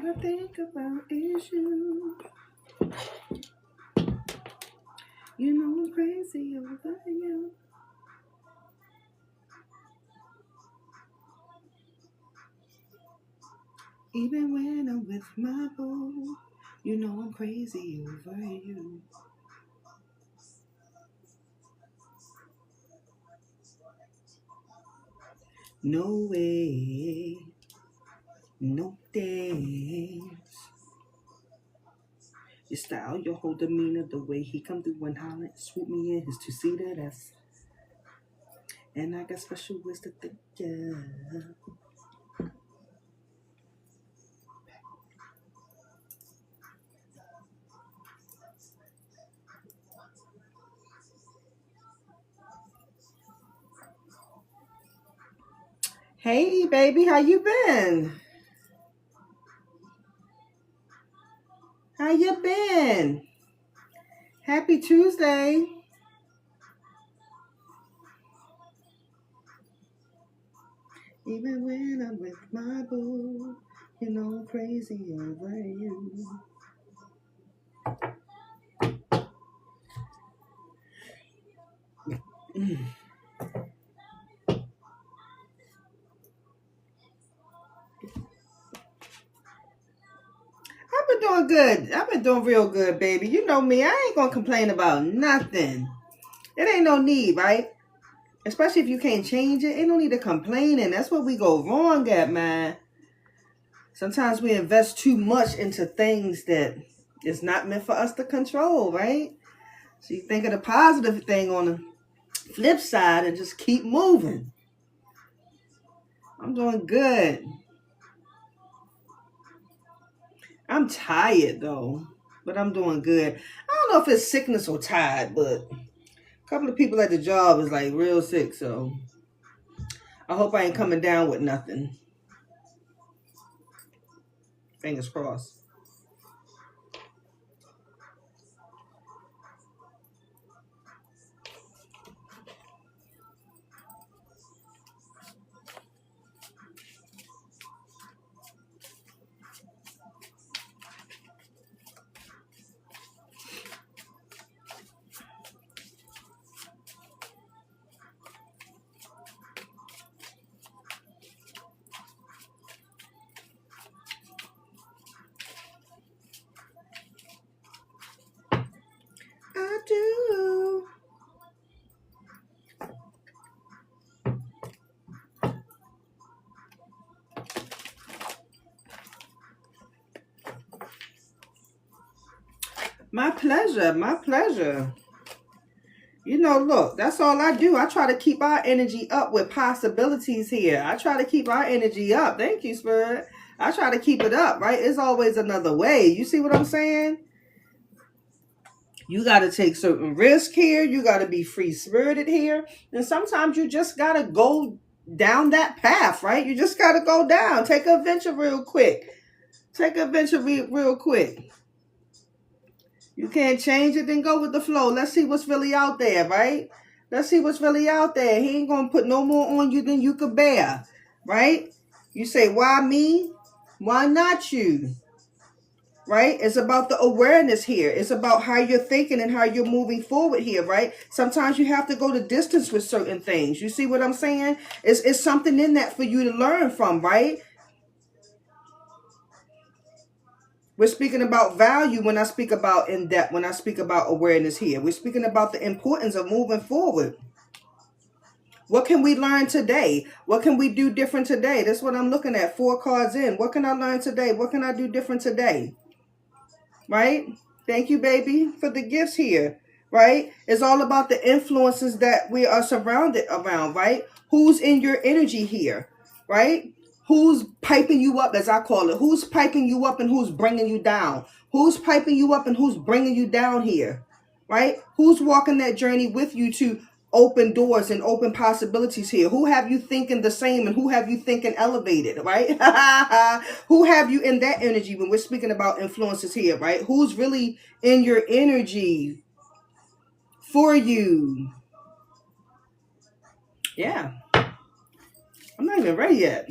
I think about is you. You know I'm crazy over you. Even when I'm with my boo, you know I'm crazy over you. No way, no thanks. Your style, your whole demeanor, the way he come through one holler, swoop me in his two-seater, that's... And I got special ways to think, yeah. Hey, baby, how you been? How you been? Happy Tuesday. Even when I'm with my boo, you know I'm crazy over you. I've been doing good. I've been doing real good, baby. You know me. I ain't gonna complain about nothing. It ain't no need, right? Especially if you can't change it. Ain't no need to complain, and that's where we go wrong at, man. Sometimes we invest too much into things that is not meant for us to control, right? So you think of the positive thing on the flip side and just keep moving. I'm doing good. I'm tired though, but I'm doing good. I don't know if it's sickness or tired, but a couple of people at the job is like real sick, so I hope I ain't coming down with nothing. Fingers crossed. I do. My pleasure. My pleasure. You know, look, that's all I do. I try to keep our energy up with possibilities here. I try to keep our energy up. Thank you, Spirit. I try to keep it up, right? It's always another way. You see what I'm saying? You got to take certain risk here. You got to be free spirited here. And sometimes you just got to go down that path, right? You just got to go down. Take a venture real quick. Take a venture real quick. You can't change it, then go with the flow. Let's see what's really out there, right? Let's see what's really out there. He ain't going to put no more on you than you could bear, right? You say, why me? Why not you? Right? It's about the awareness here. It's about how you're thinking and how you're moving forward here, right? Sometimes you have to go the distance with certain things. You see what I'm saying? It's something in that for you to learn from, right? We're speaking about value when I speak about in depth, when I speak about awareness here. We're speaking about the importance of moving forward. What can we learn today? What can we do different today? That's what I'm looking at. 4 cards in. What can I learn today? What can I do different today? Right? Thank you, baby, for the gifts here. Right? It's all about the influences that we are surrounded around, right? Who's in your energy here? Right? Who's piping you up, as I call it? Who's piping you up and who's bringing you down? Who's piping you up and who's bringing you down here? Right? Who's walking that journey with you to open doors and open possibilities here? Who have you thinking the same and who have you thinking elevated, right? Who have you in that energy when we're speaking about influences here, right? Who's really in your energy for you? Yeah. I'm not even ready yet.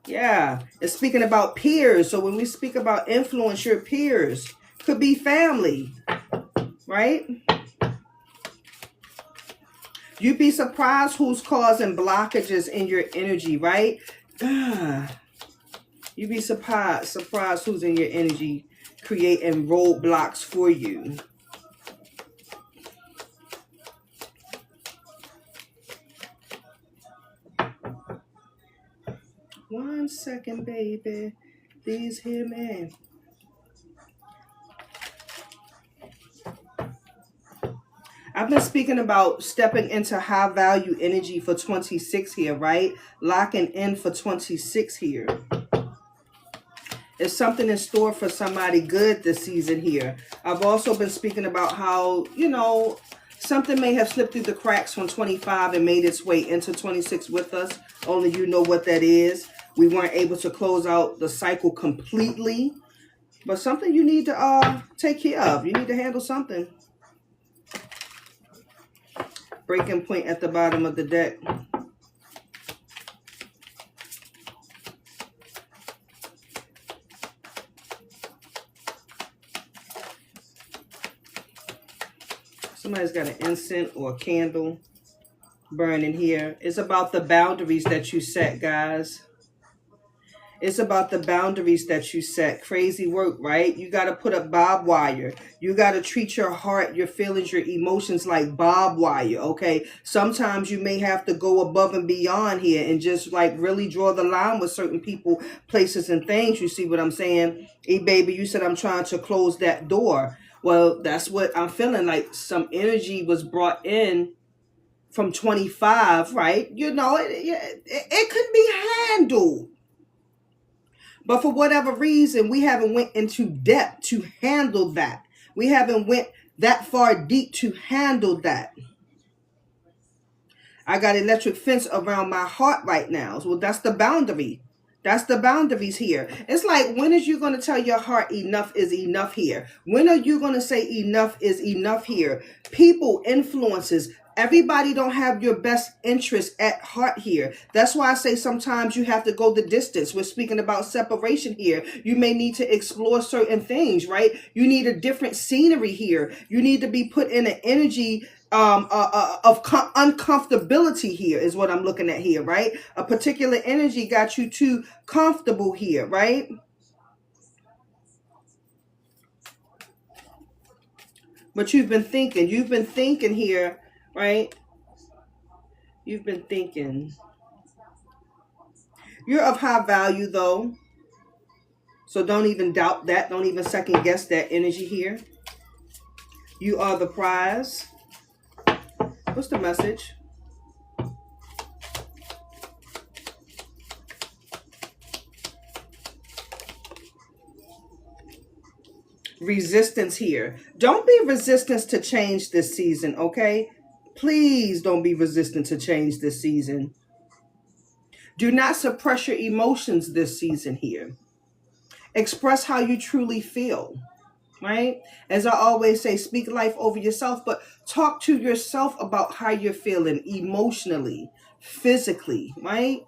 Yeah, it's speaking about peers. So when we speak about influence, your peers could be family, right? You'd be surprised who's causing blockages in your energy, right? You'd be surprised who's in your energy creating roadblocks for you. One second, baby. Please hear me. I've been speaking about stepping into high value energy for 26 here, right? Locking in for 26 here. There's something in store for somebody good this season here. I've also been speaking about how, something may have slipped through the cracks from 25 and made its way into 26 with us. Only you know what that is. We weren't able to close out the cycle completely. But something you need to take care of. You need to handle something. Breaking point at the bottom of the deck. Somebody's got an incense or a candle burning here. It's about the boundaries that you set, guys. It's about the boundaries that you set. Crazy work, right? You got to put up barbed wire. You got to treat your heart, your feelings, your emotions like barbed wire, okay? Sometimes you may have to go above and beyond here and just like really draw the line with certain people, places, and things. You see what I'm saying? Hey, baby, you said I'm trying to close that door. Well, that's what I'm feeling like. Some energy was brought in from 25, right? It could be handled. But for whatever reason, we haven't went into depth to handle that. We haven't went that far deep to handle that. I got electric fence around my heart right now. So that's the boundary. That's the boundaries here. It's like, when is you going to tell your heart enough is enough here? When are you going to say enough is enough here? People, influences, everybody don't have your best interest at heart here. That's why I say sometimes you have to go the distance. We're speaking about separation here. You may need to explore certain things, right? You need a different scenery here. You need to be put in an energy of uncomfortability here is what I'm looking at here, right? A particular energy got you too comfortable here, right? But you've been thinking here, right? You've been thinking. You're of high value though. So don't even doubt that. Don't even second guess that energy here. You are the prize. What's the message? Resistance here. Don't be resistant to change this season, okay? Please don't be resistant to change this season. Do not suppress your emotions this season here. Express how you truly feel, right? As I always say, speak life over yourself, but talk to yourself about how you're feeling emotionally, physically, right?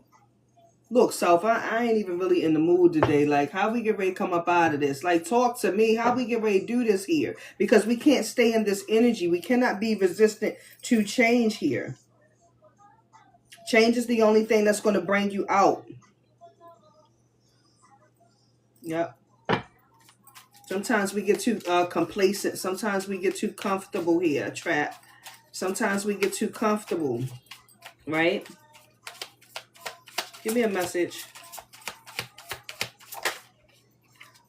Look, self, I ain't even really in the mood today. Like, how we get ready to come up out of this? Like, talk to me. How we get ready to do this here? Because we can't stay in this energy. We cannot be resistant to change here. Change is the only thing that's going to bring you out. Yep. Sometimes we get too complacent. Sometimes we get too comfortable here. Trap. Sometimes we get too comfortable. Right? Give me a message.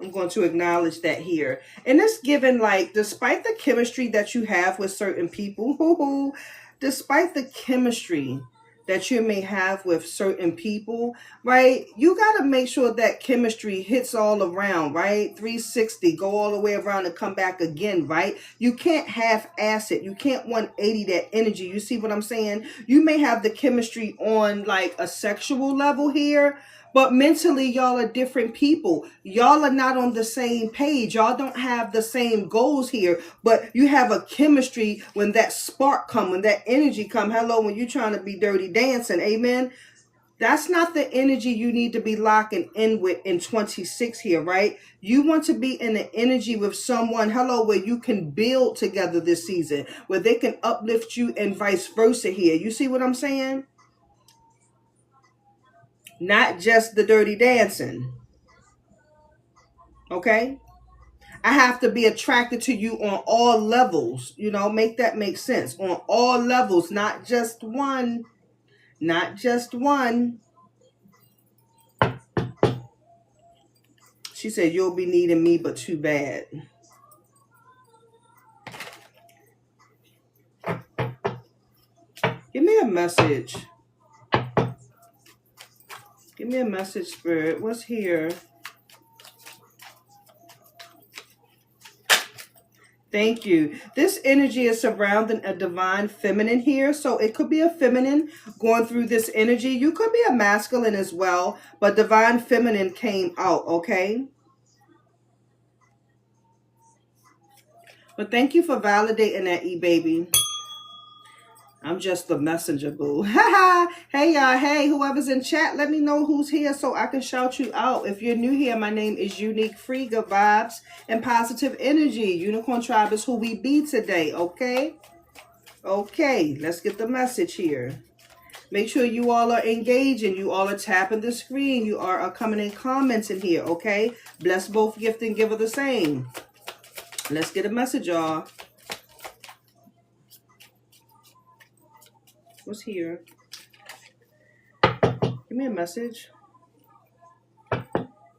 I'm going to acknowledge that here. And it's given, like, despite the chemistry that you have with certain people, despite the chemistry that you may have with certain people, right? You got to make sure that chemistry hits all around, right? 360, go all the way around and come back again, right? You can't half-ass it. You can't 180 that energy. You see what I'm saying? You may have the chemistry on like a sexual level here, but mentally, y'all are different people. Y'all are not on the same page. Y'all don't have the same goals here, but you have a chemistry when that spark come, when that energy come. Hello, when you're trying to be dirty dancing, amen? That's not the energy you need to be locking in with in 26 here, right? You want to be in an energy with someone, hello, where you can build together this season, where they can uplift you and vice versa here. You see what I'm saying? Not just the dirty dancing, okay? I have to be attracted to you on all levels, make that make sense. On all levels, not just one, not just one. She said, you'll be needing me, but too bad. Give me a message. Give me a message, Spirit. What's here? Thank you. This energy is surrounding a divine feminine here. So it could be a feminine going through this energy. You could be a masculine as well. But divine feminine came out, okay? But thank you for validating that, E-Baby. I'm just the messenger, boo. Hey, y'all. Hey, whoever's in chat, let me know who's here so I can shout you out. If you're new here, my name is UniqFre. Good vibes and positive energy. Unicorn Tribe is who we be today, okay? Okay, let's get the message here. Make sure you all are engaging. You all are tapping the screen. You are coming in comments in here, okay? Bless both gift and giver the same. Let's get a message, y'all. What's here? Give me a message.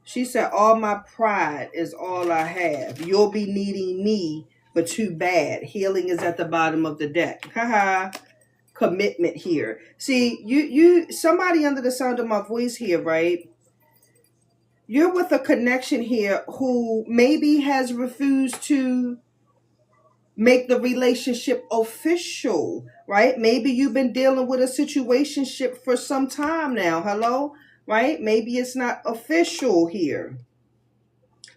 She said, all my pride is all I have. You'll be needing me, but too bad. Healing is at the bottom of the deck. Haha. Commitment here. See, you somebody under the sound of my voice here, right? You're with a connection here who maybe has refused to make the relationship official, right? Maybe you've been dealing with a situationship for some time now. Hello, right? Maybe it's not official here.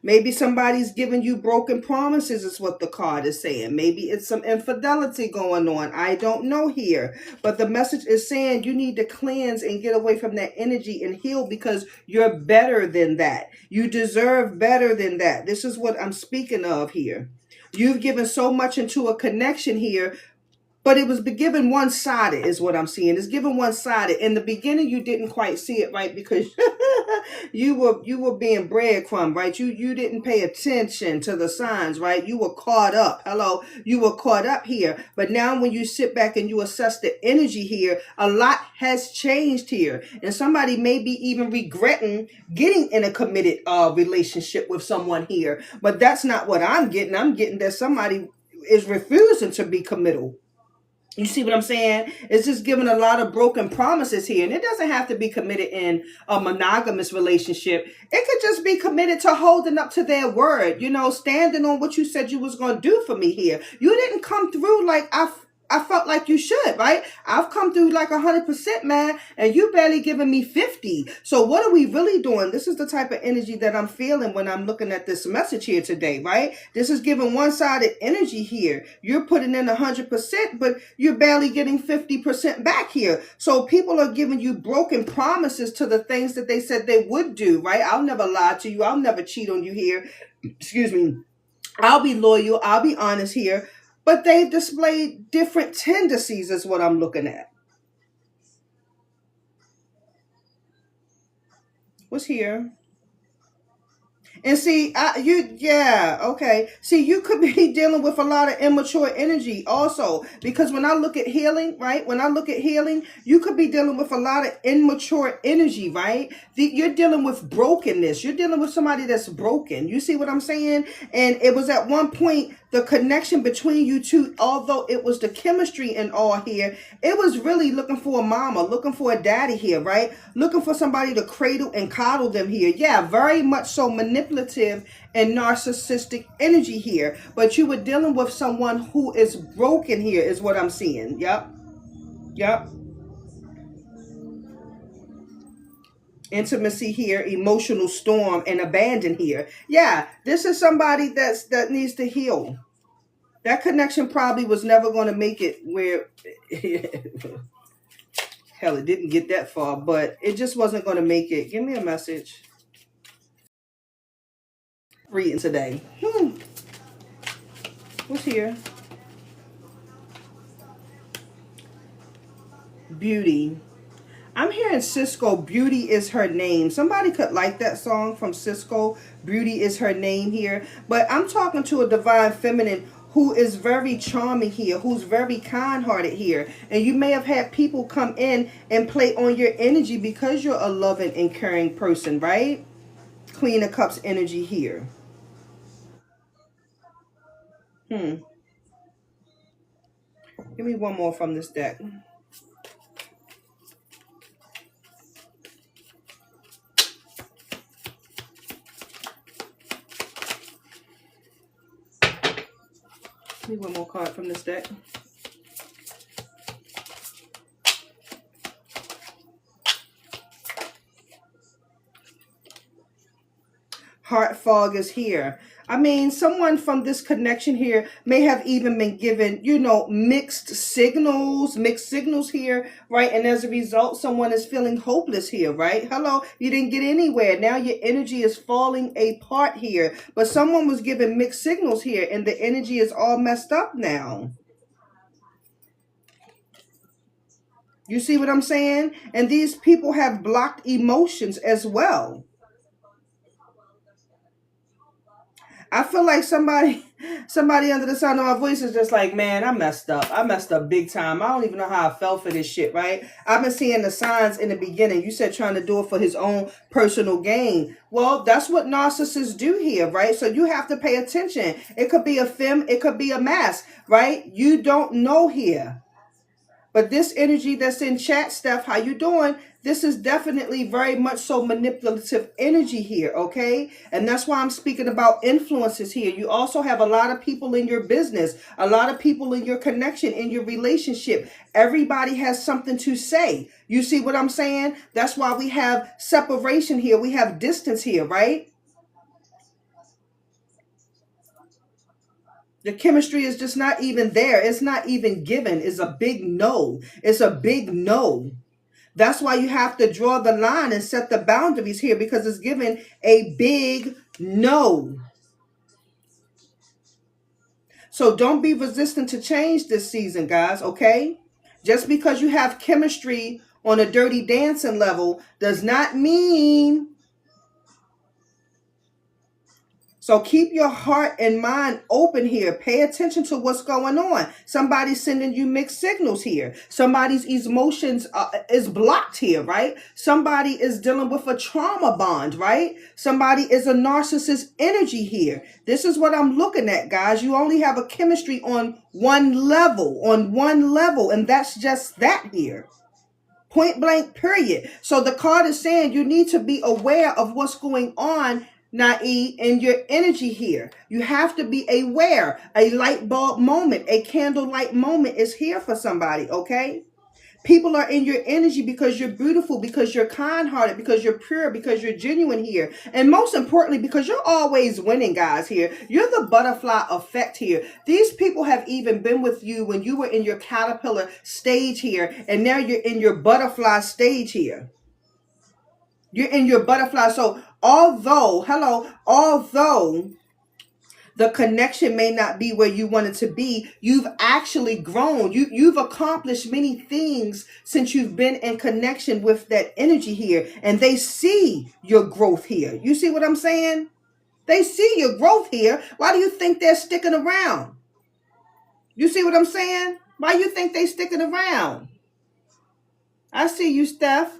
Maybe somebody's giving you broken promises is what the card is saying. Maybe it's some infidelity going on. I don't know here. But the message is saying you need to cleanse and get away from that energy and heal because you're better than that. You deserve better than that. This is what I'm speaking of here. You've given so much into a connection here, but it was given one-sided is what I'm seeing. It's given one-sided. In the beginning, you didn't quite see it, right? Because you were being breadcrumb, right? You didn't pay attention to the signs, right? You were caught up. Hello. You were caught up here. But now when you sit back and you assess the energy here, a lot has changed here. And somebody may be even regretting getting in a committed relationship with someone here. But that's not what I'm getting. I'm getting that somebody is refusing to be committal. You see what I'm saying? It's just giving a lot of broken promises here. And it doesn't have to be committed in a monogamous relationship. It could just be committed to holding up to their word. Standing on what you said you was going to do for me here. You didn't come through like I felt like you should, right? I've come through like 100%, man, and you barely giving me 50. So what are we really doing? This is the type of energy that I'm feeling when I'm looking at this message here today, right? This is giving one-sided energy here. You're putting in 100%, but you're barely getting 50% back here. So people are giving you broken promises to the things that they said they would do, right? I'll never lie to you. I'll never cheat on you here. Excuse me. I'll be loyal. I'll be honest here. But they've displayed different tendencies is what I'm looking at. What's here? And see, okay. See, you could be dealing with a lot of immature energy also. Because when I look at healing, right? When I look at healing, you could be dealing with a lot of immature energy, right? You're dealing with brokenness. You're dealing with somebody that's broken. You see what I'm saying? And it was at one point, the connection between you two, although it was the chemistry and all here, it was really looking for a mama, looking for a daddy here, right? Looking for somebody to cradle and coddle them here. Yeah, very much so manipulative and narcissistic energy here. But you were dealing with someone who is broken here is what I'm seeing. Yep. Intimacy here, emotional storm, and abandon here. Yeah, this is somebody that needs to heal. That connection probably was never going to make it where Hell, it didn't get that far, but it just wasn't going to make it. Give me a message. Reading today. What's here? Beauty. I'm hearing Cisco, Beauty is her name. Somebody could like that song from Cisco, Beauty is her name here. But I'm talking to a divine feminine who is very charming here, who's very kind-hearted here. And you may have had people come in and play on your energy because you're a loving and caring person, right? Queen of Cups energy here. Give me one more from this deck. Give me one more card from this deck. Heart fog is here. I mean, someone from this connection here may have even been given, you know, mixed signals here, right? And as a result, someone is feeling hopeless here, right? Hello, you didn't get anywhere. Now your energy is falling apart here. But someone was given mixed signals here, and the energy is all messed up now. You see what I'm saying? And these people have blocked emotions as well. I feel like somebody under the sound of my voice is just like, man, I messed up. I messed up big time. I don't even know how I fell for this shit, right? I've been seeing the signs in the beginning. You said trying to do it for his own personal gain. Well, that's what narcissists do here, right? So you have to pay attention. It could be a femme. It could be a mask, right? You don't know here. But this energy that's in chat, Steph, how you doing? This is definitely very much so manipulative energy here, okay? And that's why I'm speaking about influences here. You also have a lot of people in your business, a lot of people in your connection, in your relationship. Everybody has something to say. You see what I'm saying? That's why we have separation here. We have distance here, right? The chemistry is just not even there. It's not even given. It's a big no. It's a big no. That's why you have to draw the line and set the boundaries here, because it's given a big no. So don't be resistant to change this season, guys, okay? Just because you have chemistry on a Dirty Dancing level does not mean. So keep your heart and mind open here. Pay attention to what's going on. Somebody's sending you mixed signals here. Somebody's emotions is blocked here, right? Somebody is dealing with a trauma bond, right? Somebody is a narcissist energy here. This is what I'm looking at, guys. You only have a chemistry on one level, and that's just that here. Point blank, period. So the card is saying you need to be aware of what's going on, Nai, in your energy here. You have to be aware. A light bulb moment, a candlelight moment is here for somebody, okay? People are in your energy because you're beautiful, because you're kind-hearted, because you're pure, because you're genuine here. And most importantly, because you're always winning, guys, here. You're the butterfly effect here. These people have even been with you when you were in your caterpillar stage here, and now you're in your butterfly stage here. You're in your butterfly. So although the connection may not be where you want it to be, you've actually grown. You've accomplished many things since you've been in connection with that energy here. And they see your growth here. You see what I'm saying? They see your growth here. Why do you think they're sticking around? You see what I'm saying? Why do you think they're sticking around? I see you, Steph.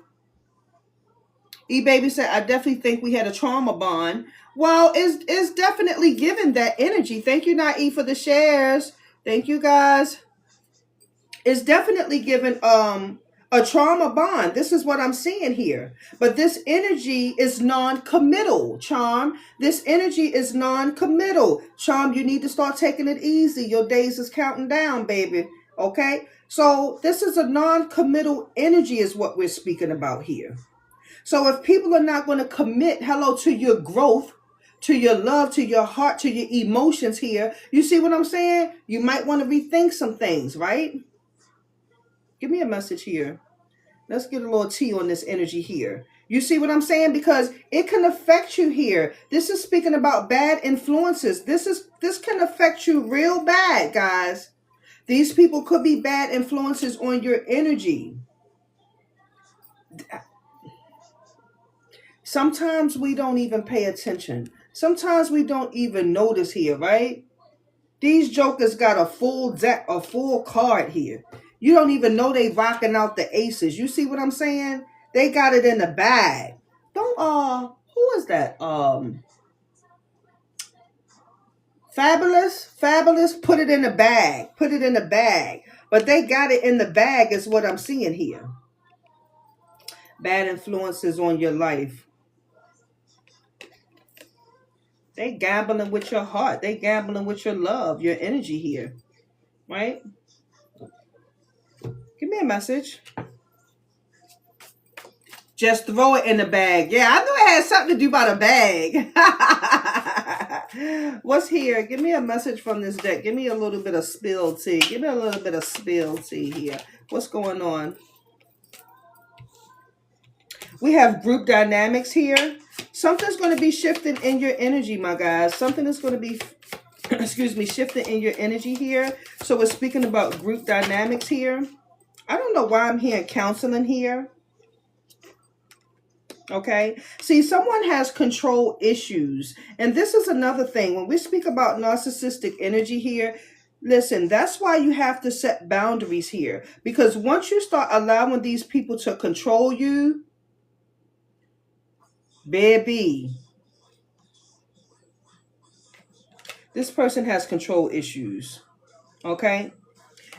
E-Baby said, I definitely think we had a trauma bond. Well, it's definitely given that energy. Thank you, Nai, for the shares. Thank you, guys. It's definitely given a trauma bond. This is what I'm seeing here. But this energy is non-committal, Charm. This energy is non-committal. Charm, you need to start taking it easy. Your days is counting down, baby. Okay? So this is a non-committal energy is what we're speaking about here. So if people are not going to commit, to your growth, to your love, to your heart, to your emotions here, you see what I'm saying? You might want to rethink some things, right? Give me a message here. Let's get a little tea on this energy here. You see what I'm saying? Because it can affect you here. This is speaking about bad influences. This can affect you real bad, guys. These people could be bad influences on your energy. Sometimes we don't even pay attention. Sometimes we don't even notice here, right? These jokers got a full deck, a full card here. You don't even know they rocking out the aces. You see what I'm saying? They got it in the bag. Don't who is that? Fabulous put it in the bag. Put it in the bag. But they got it in the bag is what I'm seeing here. Bad influences on your life. They gambling with your heart. They gambling with your love, your energy here. Right? Give me a message. Just throw it in the bag. Yeah, I knew it had something to do about a bag. What's here? Give me a message from this deck. Give me a little bit of spilled tea. Give me a little bit of spilled tea here. What's going on? We have group dynamics here. Something's going to be shifting in your energy, my guys. Something is going to be, excuse me, shifting in your energy here. So we're speaking about group dynamics here. I don't know why I'm hearing counseling here. Okay. See, someone has control issues. And this is another thing. When we speak about narcissistic energy here, listen, that's why you have to set boundaries here. Because once you start allowing these people to control you, baby, this person has control issues. Okay.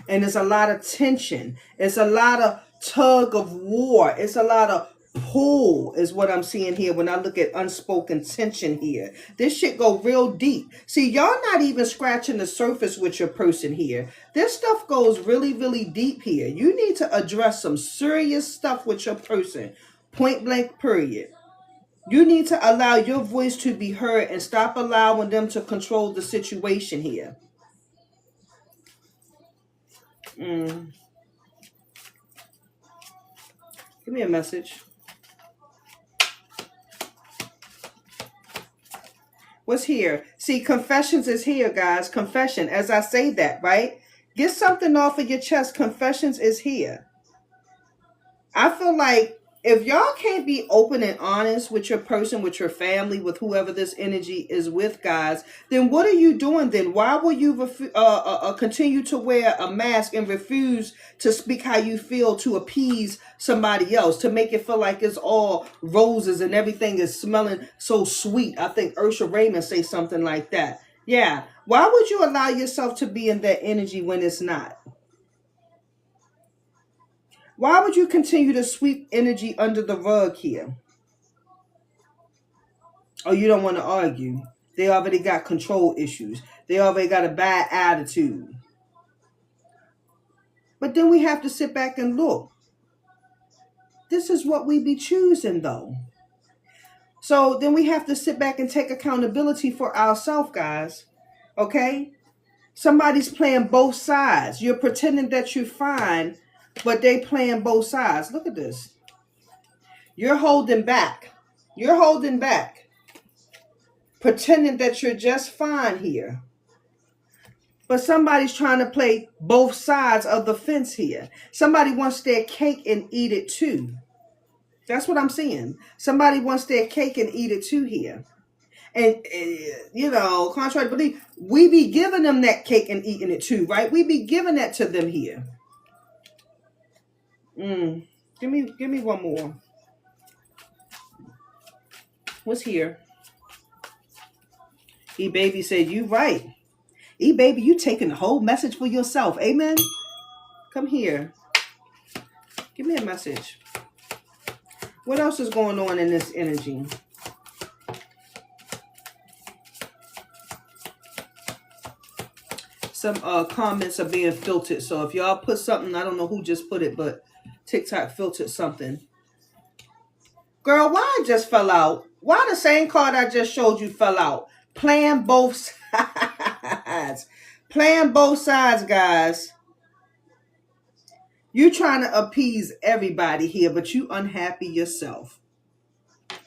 And there's a lot of tension. It's a lot of tug of war. It's a lot of pull is what I'm seeing here when I look at unspoken tension here. This shit go real deep. See, y'all not even scratching the surface with your person here. This stuff goes really, really deep here. You need to address some serious stuff with your person. Point blank, period. You need to allow your voice to be heard and stop allowing them to control the situation here. Give me a message. What's here? See, confessions is here, guys. Confession. As I say that, right? Get something off of your chest. Confessions is here. I feel like if y'all can't be open and honest with your person, with your family, with whoever this energy is with, guys, then what are you doing then? Why will you continue to wear a mask and refuse to speak how you feel to appease somebody else, to make it feel like it's all roses and everything is smelling so sweet? I think Ursula Raymond say something like that. Yeah. Why would you allow yourself to be in that energy when it's not? Why would you continue to sweep energy under the rug here? Oh, you don't want to argue. They already got control issues. They already got a bad attitude. But then we have to sit back and look. This is what we be choosing, though. So then we have to sit back and take accountability for ourselves, guys. Okay? Somebody's playing both sides. You're pretending that you're fine, but they playing both sides. Look at this. You're holding back. You're holding back. Pretending that you're just fine here. But somebody's trying to play both sides of the fence here. Somebody wants their cake and eat it too. That's what I'm seeing. Somebody wants their cake and eat it too here. And, you know, contrary to belief, we be giving them that cake and eating it too, right? We be giving that to them here. Give me one more. What's here? E-Baby said, you right. E-Baby, you taking the whole message for yourself. Amen? Come here. Give me a message. What else is going on in this energy? Some comments are being filtered. So if y'all put something, I don't know who just put it, but TikTok filtered something. Girl, why it just fell out? Why the same card I just showed you fell out? Playing both sides. Playing both sides, guys. You trying to appease everybody here, but you unhappy yourself. He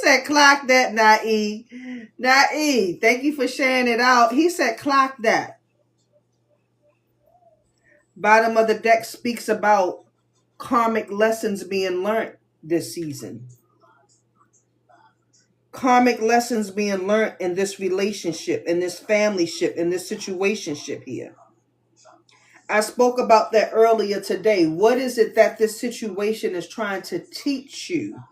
said, clock that, Nae. Nae, thank you for sharing it out. He said, clock that. Bottom of the deck speaks about karmic lessons being learned this season. Karmic lessons being learned in this relationship, in this family ship, in this situationship here. I spoke about that earlier today. What is it that this situation is trying to teach you?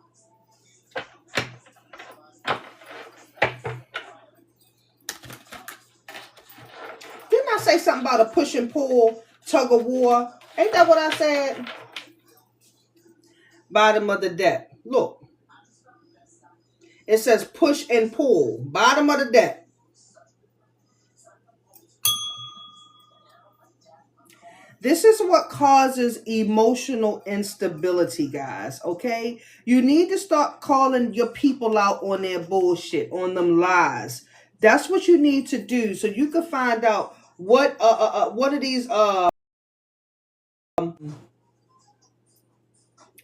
Didn't I say something about a push and pull, tug of war? Ain't that what I said? Bottom of the deck. Look. It says push and pull. Bottom of the deck. This is what causes emotional instability, guys, okay? You need to start calling your people out on their bullshit, on them lies. That's what you need to do so you can find out what are these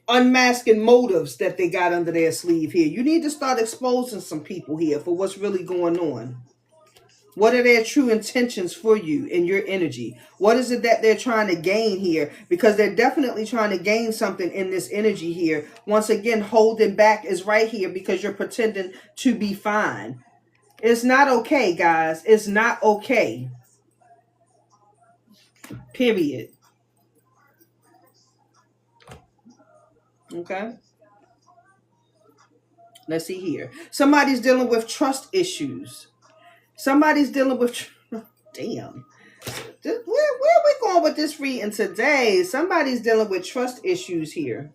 unmasking motives that they got under their sleeve here. You need to start exposing some people here for what's really going on. What are their true intentions for you and your energy? What is it that they're trying to gain here? Because they're definitely trying to gain something in this energy here. Once again, holding back is right here because you're pretending to be fine. It's not okay, guys. It's not okay. Period. Okay. Let's see here. Somebody's dealing with trust issues. Somebody's dealing with... Damn. Where are we going with this reading today? Somebody's dealing with trust issues here.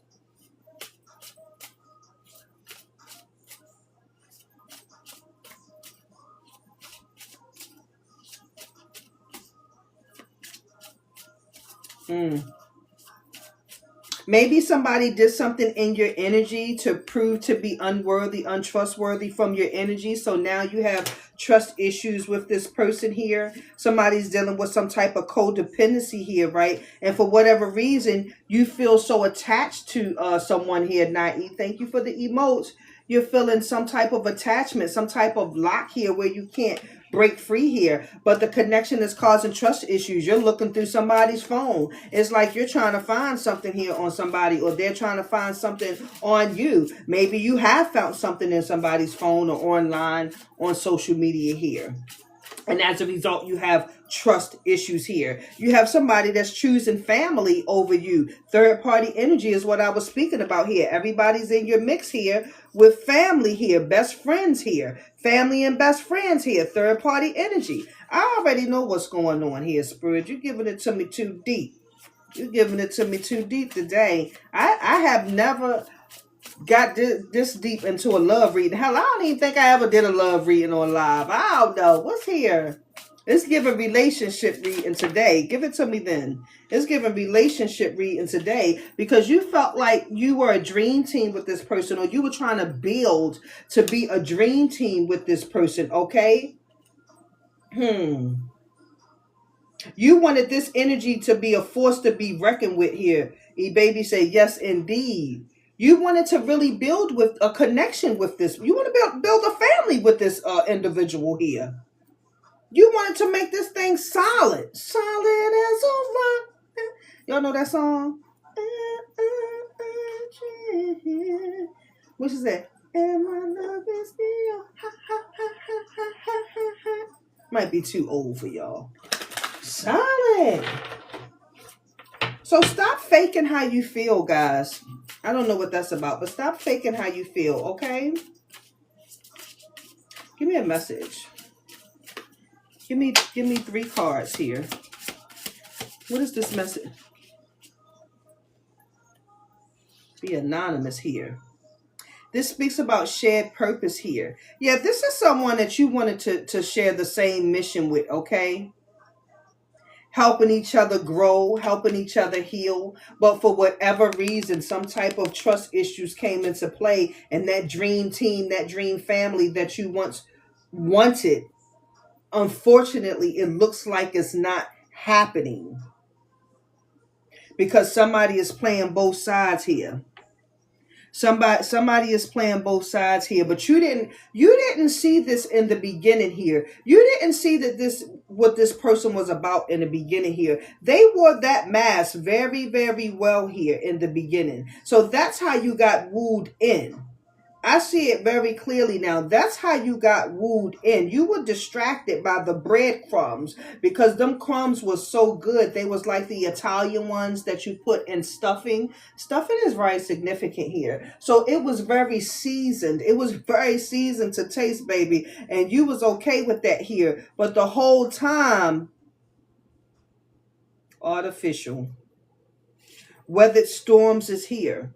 Maybe somebody did something in your energy to prove to be unworthy, untrustworthy from your energy. So now you have trust issues with this person here. Somebody's dealing with some type of codependency here, right? And for whatever reason, you feel so attached to someone here, Nai. Thank you for the emotes. You're feeling some type of attachment, some type of lock here where you can't break free here, but the connection is causing trust issues. You're looking through somebody's phone. It's like you're trying to find something here on somebody, or they're trying to find something on you. Maybe you have found something in somebody's phone or online on social media here. And as a result, you have trust issues here. You have somebody that's choosing family over you. Third party energy is what I was speaking about here. Everybody's in your mix here with family here, best friends here, family and best friends here, third party energy. I already know what's going on here, Spirit. You're giving it to me too deep. You're giving it to me too deep today. I have never got this deep into a love reading. Hell, I don't even think I ever did a love reading on live. I don't know. What's here? Let's give a relationship reading today. Give it to me then. Let's give a relationship reading today because you felt like you were a dream team with this person, or you were trying to build to be a dream team with this person, okay? You wanted this energy to be a force to be reckoned with here. E-Baby say, yes, indeed. You wanted to really build with a connection with this. You want to build a family with this individual here. You wanted to make this thing solid. Solid as a rock. Y'all know that song? Which is that? And my love is real. Might be too old for y'all. Solid. So stop faking how you feel, guys. I don't know what that's about, but stop faking how you feel, okay? Give me a message. Give me 3 cards here. What is this message? Be anonymous here. This speaks about shared purpose here. Yeah, this is someone that you wanted to share the same mission with, okay? Helping each other grow, helping each other heal. But for whatever reason, some type of trust issues came into play, and that dream team, that dream family that you once wanted, unfortunately, it looks like it's not happening. Because somebody is playing both sides here. Somebody is playing both sides here, but you didn't see this in the beginning here. You didn't see that what this person was about in the beginning here. They wore that mask very, very well here in the beginning. So that's how you got wooed in. I see it very clearly now. That's how you got wooed in. You were distracted by the breadcrumbs because them crumbs was so good. They was like the Italian ones that you put in stuffing. Stuffing is very significant here. So it was very seasoned. It was very seasoned to taste, baby. And you was okay with that here. But the whole time, artificial. Weathered storms is here.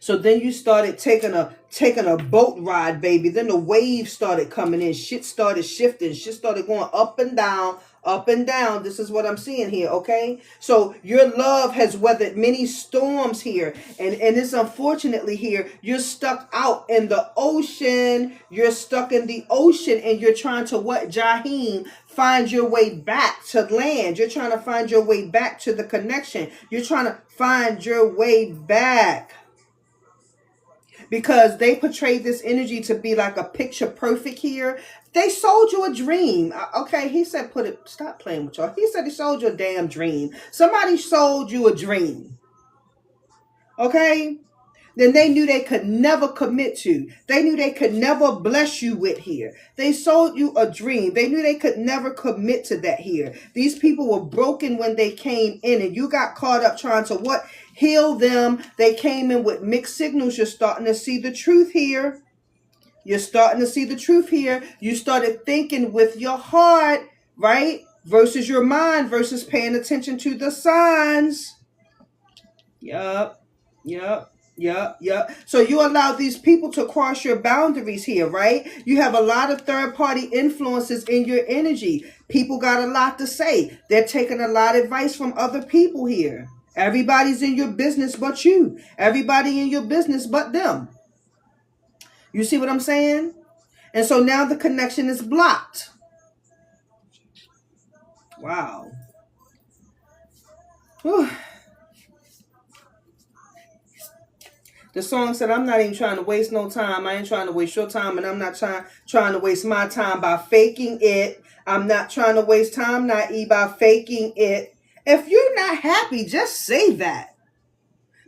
So then you started taking a boat ride, baby. Then the waves started coming in. Shit started shifting. Shit started going up and down, up and down. This is what I'm seeing here, okay? So your love has weathered many storms here. And it's unfortunately here, you're stuck out in the ocean. You're stuck in the ocean and you're trying to what, Jaheim? Find your way back to land. You're trying to find your way back to the connection. You're trying to find your way back. Because they portrayed this energy to be like a picture perfect here. They sold you a dream. Okay, he said stop playing with y'all. He said he sold you a damn dream. Somebody sold you a dream. Okay? Then they knew they could never commit to. They knew they could never bless you with here. They sold you a dream. They knew they could never commit to that here. These people were broken when they came in and you got caught up trying to what? Heal them. They came in with mixed signals. You're starting to see the truth here. You're starting to see the truth here. You started thinking with your heart, right? Versus your mind versus paying attention to the signs. Yup. So you allow these people to cross your boundaries here, right? You have a lot of third-party influences in your energy. People got a lot to say. They're taking a lot of advice from other people here. Everybody's in your business but you. Everybody in your business but them. You see what I'm saying? And so now the connection is blocked. Wow. Whew. The song said, I'm not even trying to waste no time. I ain't trying to waste your time. And I'm not trying to waste my time by faking it. I'm not trying to waste time, Naive, by faking it. If you're not happy, just say that.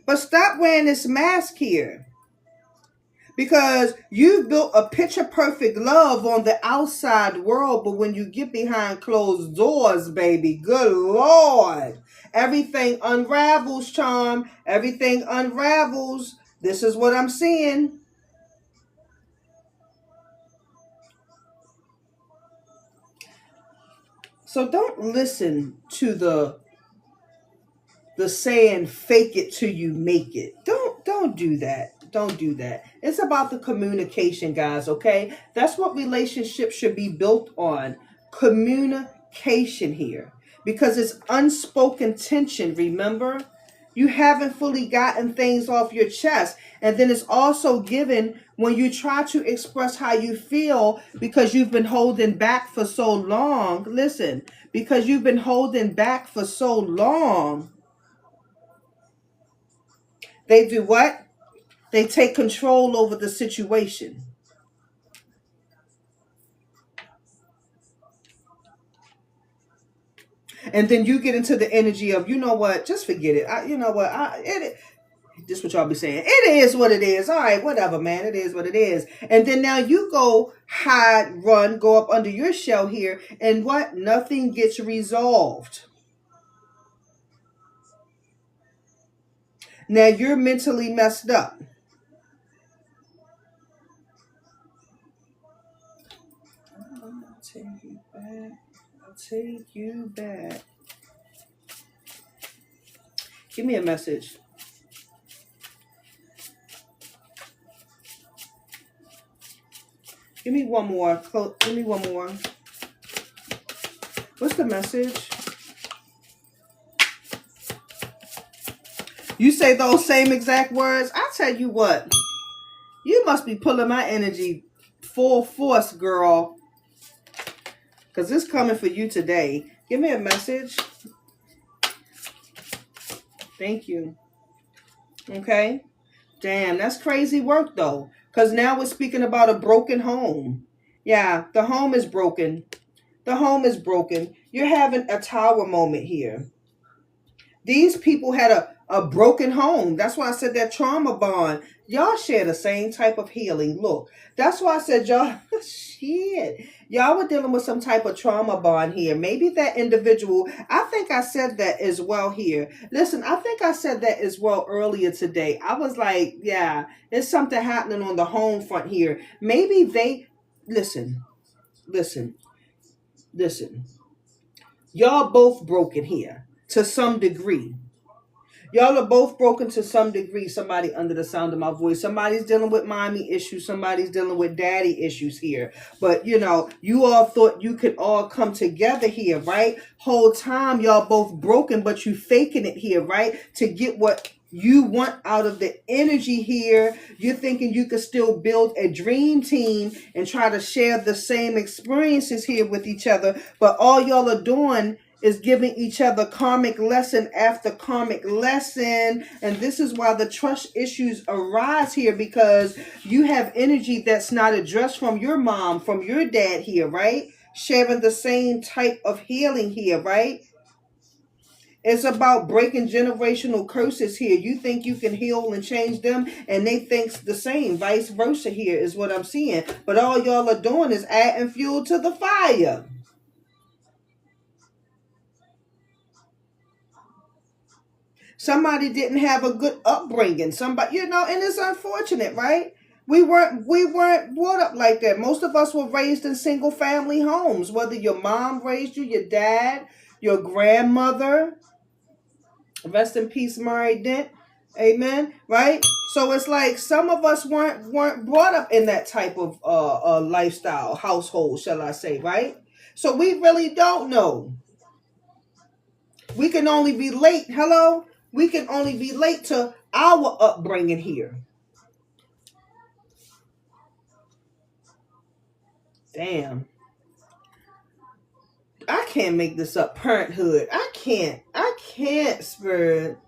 But stop wearing this mask here. Because you've built a picture perfect love on the outside world. But when you get behind closed doors, baby, good Lord. Everything unravels, charm. Everything unravels. This is what I'm seeing. So don't listen to the saying, fake it till you make it. Don't do that. Don't do that. It's about the communication, guys, okay? That's what relationships should be built on. Communication here. Because it's unspoken tension, remember? You haven't fully gotten things off your chest. And then it's also given when you try to express how you feel because you've been holding back for so long. Listen, because you've been holding back for so long. They do what? They take control over the situation. And then you get into the energy of, you know what, just forget it. This is what y'all be saying. It is what it is. All right, whatever, man. It is what it is. And then now you go hide, run, go up under your shell here. And what? Nothing gets resolved. Now you're mentally messed up. I'll take you back. I'll take you back. Give me a message. Give me one more. Give me one more. What's the message? You say those same exact words. I tell you what. You must be pulling my energy full force, girl. Because it's coming for you today. Give me a message. Thank you. Okay. Damn, that's crazy work though. Because now we're speaking about a broken home. Yeah, the home is broken. The home is broken. You're having a tower moment here. These people had a broken home. That's why I said that trauma bond. Y'all share the same type of healing. Look, that's why I said y'all, shit. Y'all were dealing with some type of trauma bond here. Maybe that individual, I think I said that as well here. Listen, I think I said that as well earlier today. I was like, yeah, there's something happening on the home front here. Maybe they, listen, listen, listen. Y'all both broken here to some degree. Y'all are both broken to some degree. Somebody under the sound of my voice. Somebody's dealing with mommy issues. Somebody's dealing with daddy issues here. But, you know, you all thought you could all come together here, right? Whole time y'all both broken, but you faking it here, right? To get what you want out of the energy here. You're thinking you could still build a dream team and try to share the same experiences here with each other. But all y'all are doing is giving each other karmic lesson after karmic lesson. And this is why the trust issues arise here, because you have energy that's not addressed from your mom, from your dad here, right? Sharing the same type of healing here, right? It's about breaking generational curses here. You think you can heal and change them, and they think the same. Vice versa here is what I'm seeing. But all y'all are doing is adding fuel to the fire. Somebody didn't have a good upbringing. Somebody, you know, and it's unfortunate, right? We weren't brought up like that. Most of us were raised in single family homes. Whether your mom raised you, your dad, your grandmother, rest in peace, Murray Dent. Amen. Right? So it's like some of us weren't brought up in that type of lifestyle, household, shall I say, right? So we really don't know. We can only relate. Hello? We can only relate to our upbringing here. Damn. I can't make this up. Parenthood. I can't, Spirit.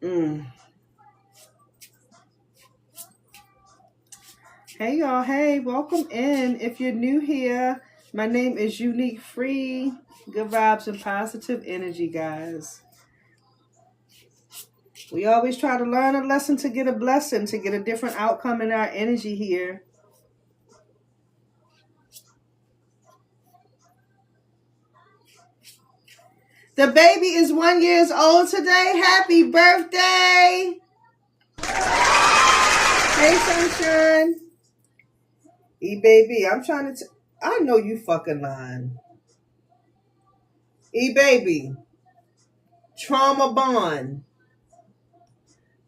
Mm. Hey y'all, hey, welcome in. If you're new here, my name is UniqFre. Good vibes and positive energy, guys. We always try to learn a lesson to get a blessing, to get a different outcome in our energy here. The baby is 1 year old today. Happy birthday! Hey, sunshine. E-baby, I'm trying to... I know you fucking lying. E-baby. Trauma bond.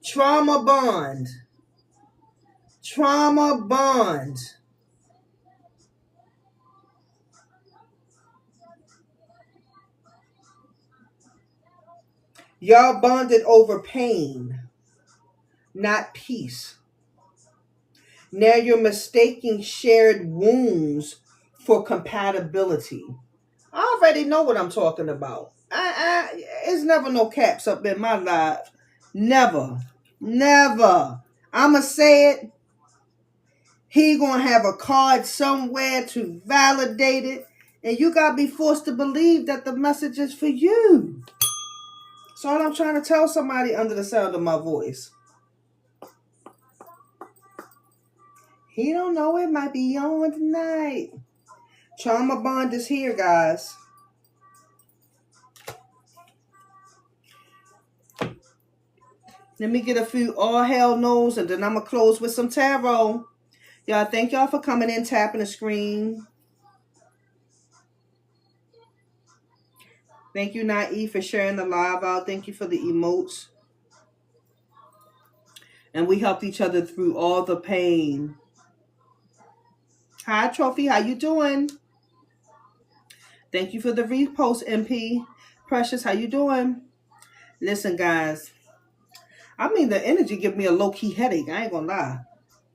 Trauma bond. Trauma bond. Y'all bonded over pain, not peace. Now you're mistaking shared wounds for compatibility. I already know what I'm talking about. It's never no caps up in my life. Never. Never. I'ma say it. He gonna have a card somewhere to validate it. And you gotta be forced to believe that the message is for you. That's all I'm trying to tell somebody under the sound of my voice. He don't know it might be on tonight. Trauma bond is here, guys. Let me get a few all hell knows, and then I'm going to close with some tarot. Y'all, thank y'all for coming in, tapping the screen. Thank you, Naive, for sharing the live out. Thank you for the emotes. And we helped each other through all the pain. Hi, Trophy. How you doing? Thank you for the repost, MP. Precious, how you doing? Listen, guys. I mean, the energy give me a low-key headache. I ain't gonna lie.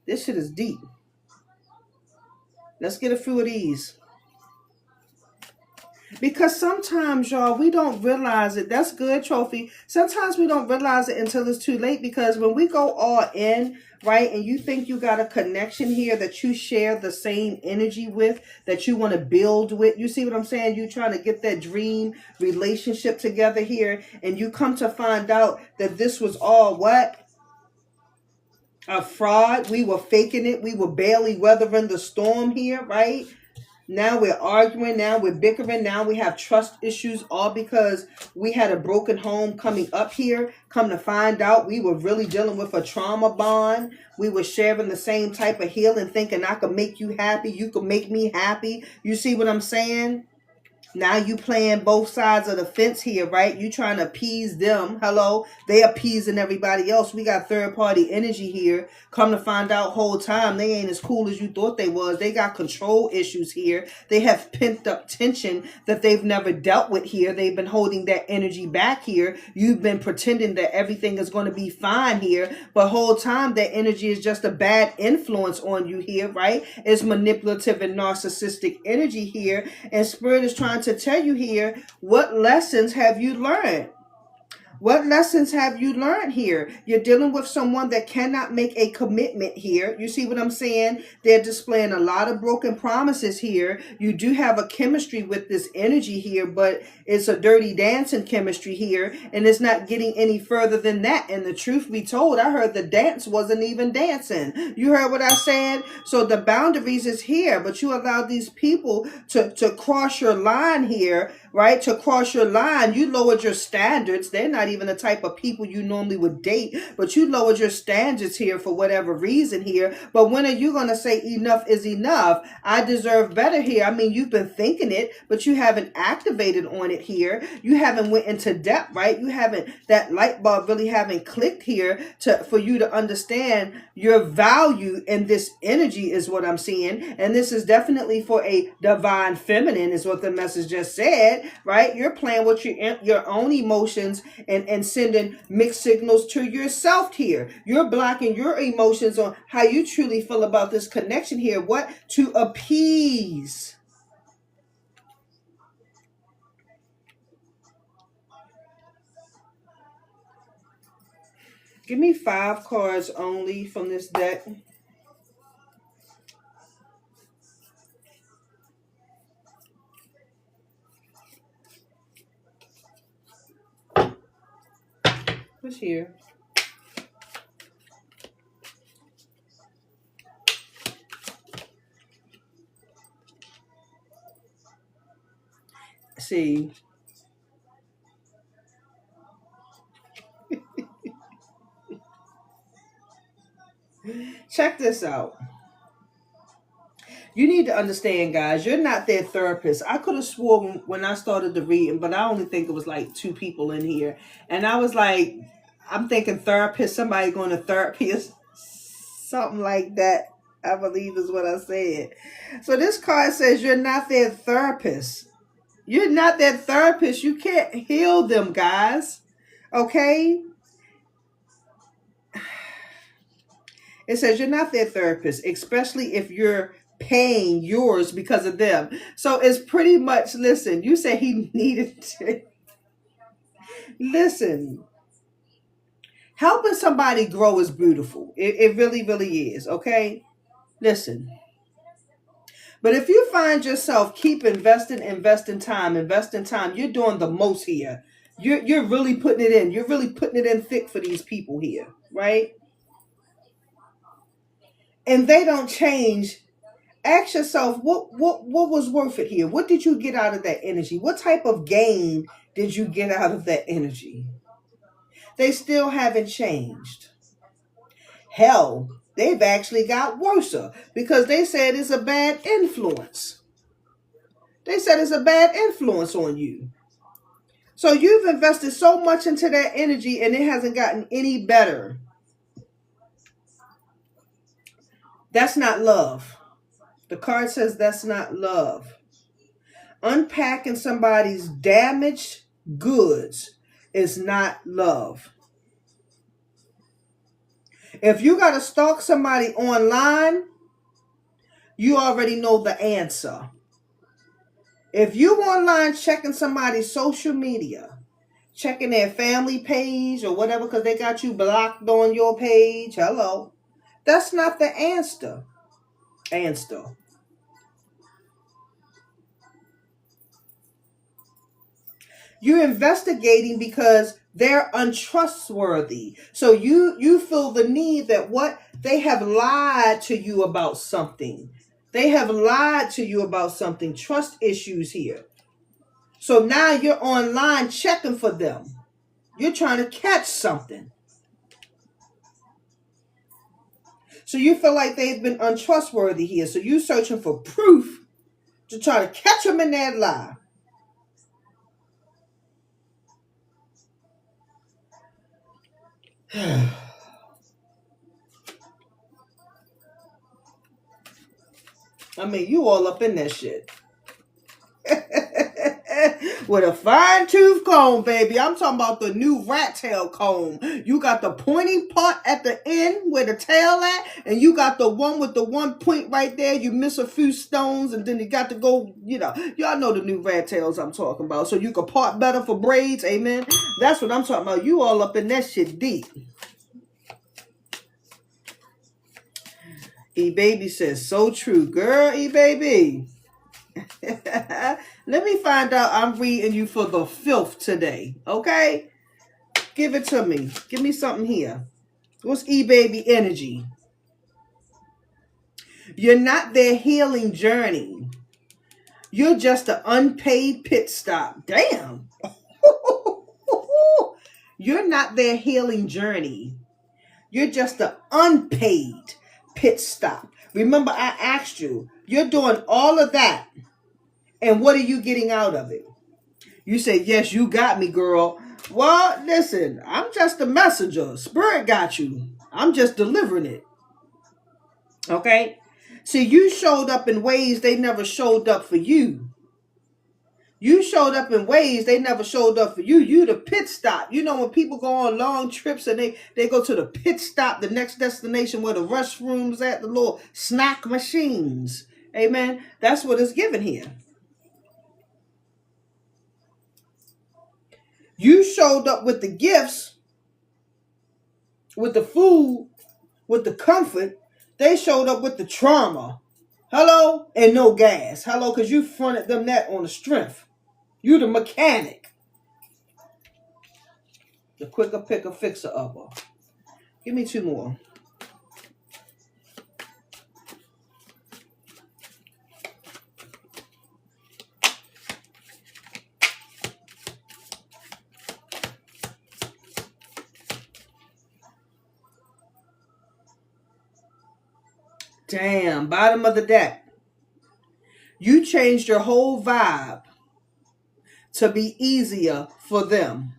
This shit is deep. Let's get a few of these. Because sometimes, y'all, we don't realize it. That's good, Trophy. Sometimes we don't realize it until it's too late, because when we go all in, right, and you think you got a connection here that you share the same energy with, that you want to build with, you see what I'm saying? You trying to get that dream relationship together here, and you come to find out that this was all what? A fraud. We were faking it. We were barely weathering the storm here, right? Now we're arguing. Now we're bickering. Now we have trust issues, all because we had a broken home coming up here. Come to find out, we were really dealing with a trauma bond. We were sharing the same type of healing, thinking I could make you happy. You could make me happy. You see what I'm saying? Now you playing both sides of the fence here, right? You trying to appease them. Hello. They appeasing everybody else. We got third party energy here. Come to find out whole time they ain't as cool as you thought they was. They got control issues here. They have pent up tension that they've never dealt with here. They've been holding that energy back here. You've been pretending that everything is going to be fine here. But whole time that energy is just a bad influence on you here, right? It's manipulative and narcissistic energy here. And Spirit is trying to tell you here, what lessons have you learned? What lessons have you learned here? You're dealing with someone that cannot make a commitment here. You see what I'm saying? They're displaying a lot of broken promises here. You do have a chemistry with this energy here, but it's a dirty dancing chemistry here, and it's not getting any further than that. And the truth be told, I heard the dance wasn't even dancing. You heard what I said? So the boundaries is here, but you allow these people to cross your line here, right? To cross your line, you lowered your standards. They're not even the type of people you normally would date, but you lowered your standards here for whatever reason here. But when are you going to say enough is enough? I deserve better here. I mean, you've been thinking it, but you haven't activated on it here. You haven't went into depth, right? You haven't, that light bulb really haven't clicked here for you to understand your value in this energy is what I'm seeing. And this is definitely for a divine feminine is what the message just said, right? You're playing with your own emotions and sending mixed signals to yourself here. You're blocking your emotions on how you truly feel about this connection here. What? To appease. Give me 5 cards only from this deck. What's here? See. Check this out. You need to understand, guys, you're not their therapist. I could have sworn when I started the reading, but I only think it was like 2 people in here. And I was like, I'm thinking therapist, somebody going to therapy or something like that, I believe is what I said. So this card says you're not their therapist. You're not their therapist. You can't heal them, guys. Okay? It says you're not their therapist, especially if you're paying yours because of them. So it's pretty much, listen, you said he needed to. Listen, helping somebody grow is beautiful. It really, really is, okay? Listen. But if you find yourself keep investing time, you're doing the most here. You're really putting it in. You're really putting it in thick for these people here, right? And they don't change. Ask yourself, what was worth it here? What did you get out of that energy? What type of gain did you get out of that energy? They still haven't changed. Hell, they've actually got worse because they said it's a bad influence. They said it's a bad influence on you. So you've invested so much into that energy and it hasn't gotten any better. That's not love. The card says that's not love. Unpacking somebody's damaged goods is not love. If you got to stalk somebody online, you already know the answer. If you online checking somebody's social media, checking their family page or whatever because they got you blocked on your page, hello, that's not the answer. You're investigating because they're untrustworthy. So you feel the need that what they have lied to you about something. They have lied to you about something. Trust issues here. So now you're online checking for them. You're trying to catch something. So you feel like they've been untrustworthy here. So you're searching for proof to try to catch them in that lie. I mean, you all up in that shit. With a fine tooth comb, baby. I'm talking about the new rat tail comb. You got the pointy part at the end where the tail at, and you got the one with the one point right there. You miss a few stones, and then you got to go, y'all know the new rat tails I'm talking about. So you can part better for braids, amen? That's what I'm talking about. You all up in that shit deep. E-Baby says, so true. Girl, E-Baby. Let me find out I'm reading you for the filth today. Okay? Give it to me. Give me something here. What's E-Baby energy? You're not their healing journey. You're just an unpaid pit stop. Damn. You're not their healing journey. You're just an unpaid pit stop. Remember, I asked you, you're doing all of that. And what are you getting out of it? You say, yes, you got me, girl. Well, listen, I'm just a messenger. Spirit got you. I'm just delivering it. Okay? See, you showed up in ways they never showed up for you. You showed up in ways they never showed up for you. You the pit stop. You know when people go on long trips and they go to the pit stop, the next destination where the restrooms at, the little snack machines. Amen? That's what it's given here. You showed up with the gifts, with the food, with the comfort. They showed up with the trauma. Hello? And no gas. Hello? Because you fronted them that on the strength. You the mechanic. The quicker picker fixer upper. Give me two more. Damn, bottom of the deck. You changed your whole vibe to be easier for them.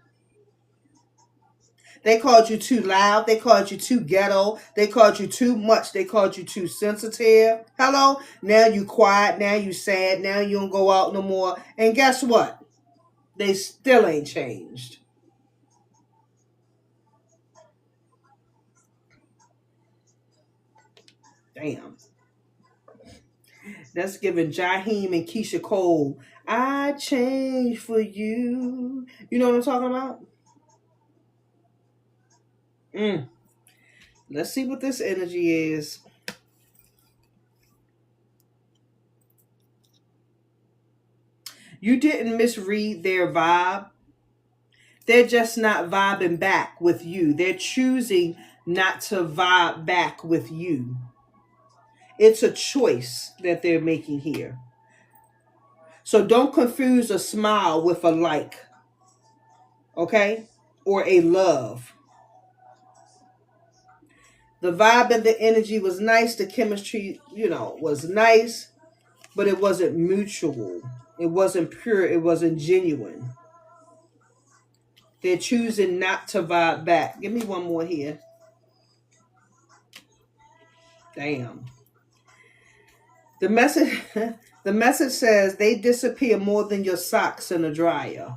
They called you too loud. They called you too ghetto. They called you too much. They called you too sensitive. Hello? Now you quiet. Now you sad. Now you don't go out no more. And guess what? They still ain't changed. Damn. That's giving Jaheim and Keisha Cole. I changed for you. You know what I'm talking about? Let's see what this energy is. You didn't misread their vibe. They're just not vibing back with you. They're choosing not to vibe back with you. It's a choice that they're making here. So don't confuse a smile with a like. Okay? Or a love. The vibe and the energy was nice. The chemistry, was nice. But it wasn't mutual. It wasn't pure. It wasn't genuine. They're choosing not to vibe back. Give me one more here. Damn. The message says they disappear more than your socks in a dryer.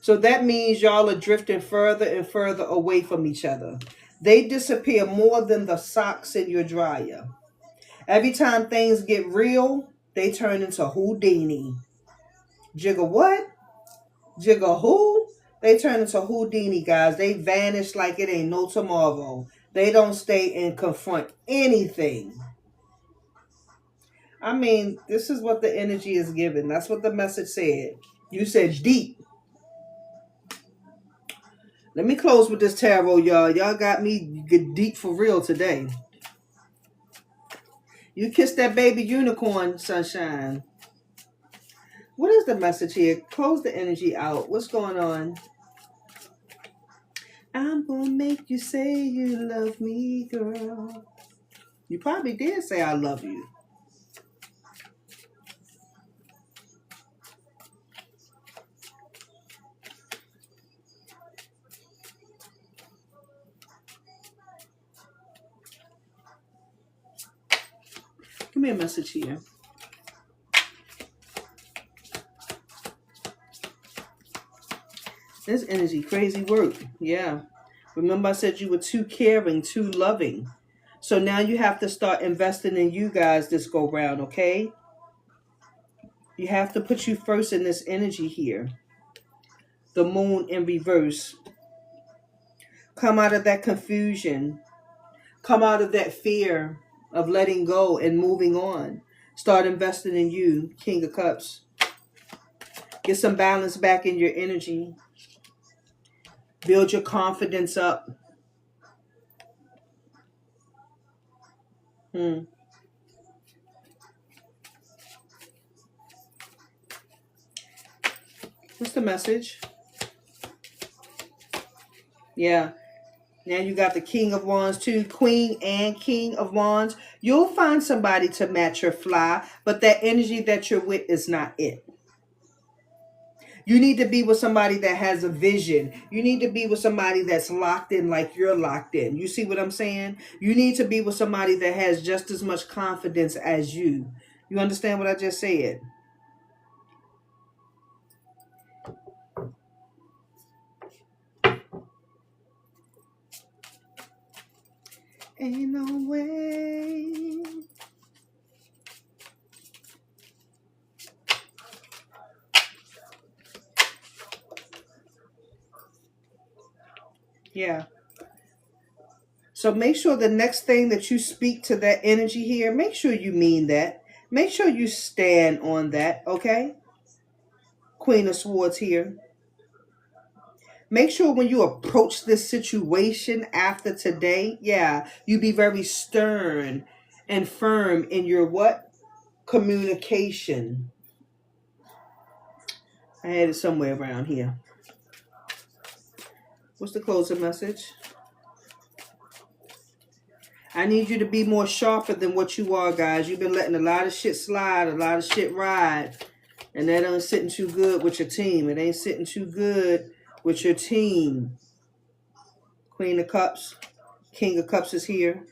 So that means y'all are drifting further and further away from each other. They disappear more than the socks in your dryer. Every time things get real, they turn into Houdini. Jigga what? Jigga who? They turn into Houdini, guys. They vanish like it ain't no tomorrow. They don't stay and confront anything. I mean, this is what the energy is given. That's what the message said. You said deep. Let me close with this tarot, y'all. Y'all got me get deep for real today. You kissed that baby unicorn, sunshine. What is the message here? Close the energy out. What's going on? I'm gonna make you say you love me, girl. You probably did say I love you. Give me a message here. This energy, crazy work. Yeah. Remember I said you were too caring, too loving. So now you have to start investing in you guys this go round, okay? You have to put you first in this energy here. The moon in reverse. Come out of that confusion. Come out of that fear of letting go and moving on. Start investing in you, King of Cups. Get some balance back in your energy. Build your confidence up. What's the message? Yeah. Now you got the King of Wands too, Queen and King of Wands. You'll find somebody to match your fly, but that energy that you're with is not it. You need to be with somebody that has a vision. You need to be with somebody that's locked in like you're locked in. You see what I'm saying? You need to be with somebody that has just as much confidence as you. You understand what I just said? Ain't no way. Yeah. So make sure the next thing that you speak to that energy here, make sure you mean that. Make sure you stand on that, okay? Queen of Swords here. Make sure when you approach this situation after today, yeah, you be very stern and firm in your what? Communication. I had it somewhere around here. What's the closing message? I need you to be more sharper than what you are, guys. You've been letting a lot of shit slide, a lot of shit ride. And that ain't sitting too good with your team. It ain't sitting too good with your team. Queen of Cups. King of Cups is here.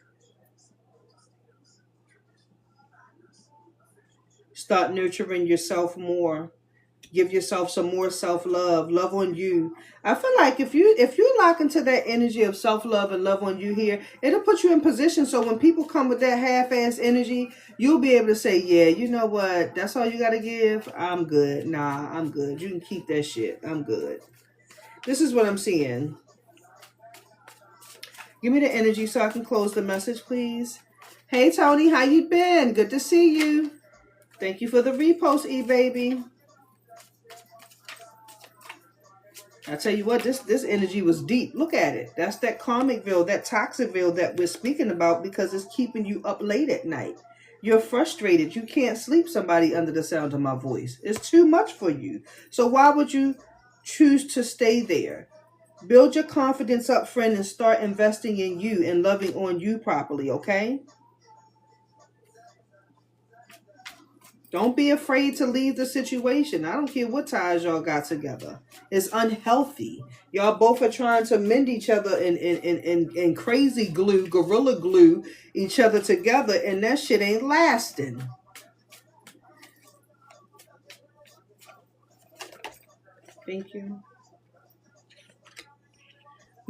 Start nurturing yourself more. Give yourself some more self-love. Love on you. I feel like if you lock into that energy of self-love and love on you here, it'll put you in position so when people come with that half-ass energy, you'll be able to say, yeah, you know what? That's all you got to give? I'm good. Nah, I'm good. You can keep that shit. I'm good. This is what I'm seeing. Give me the energy so I can close the message, please. Hey, Tony, how you been? Good to see you. Thank you for the repost, E-Baby. I tell you what, this energy was deep. Look at it. That's that karmicville, that toxicville that we're speaking about because it's keeping you up late at night. You're frustrated. You can't sleep, somebody, under the sound of my voice. It's too much for you. So why would you choose to stay there? Build your confidence up, friend, and start investing in you and loving on you properly, okay? Don't be afraid to leave the situation. I don't care what ties y'all got together. It's unhealthy. Y'all both are trying to mend each other and crazy glue, gorilla glue each other together, and that shit ain't lasting. Thank you.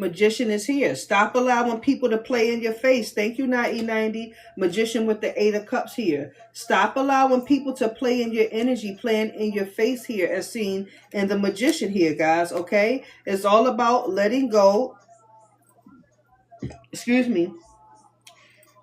Magician is here. Stop allowing people to play in your face. Thank you, not E90. Magician with the 8 of Cups here. Stop allowing people to play in your energy, playing in your face here, as seen in the Magician here, guys, okay? It's all about letting go, excuse me,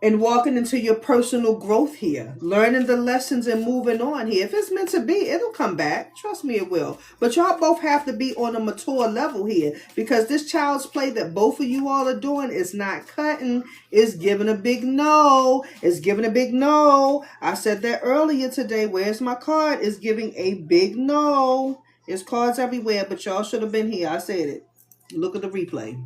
and walking into your personal growth here, learning the lessons and moving on here. If it's meant to be, it'll come back. Trust me, it will. But y'all both have to be on a mature level here, because this child's play that both of you all are doing is not cutting. It's giving a big no. It's giving a big no. I said that earlier today. Where's my card? It's giving a big no. There's cards everywhere, but y'all should have been here. I said it. Look at the replay.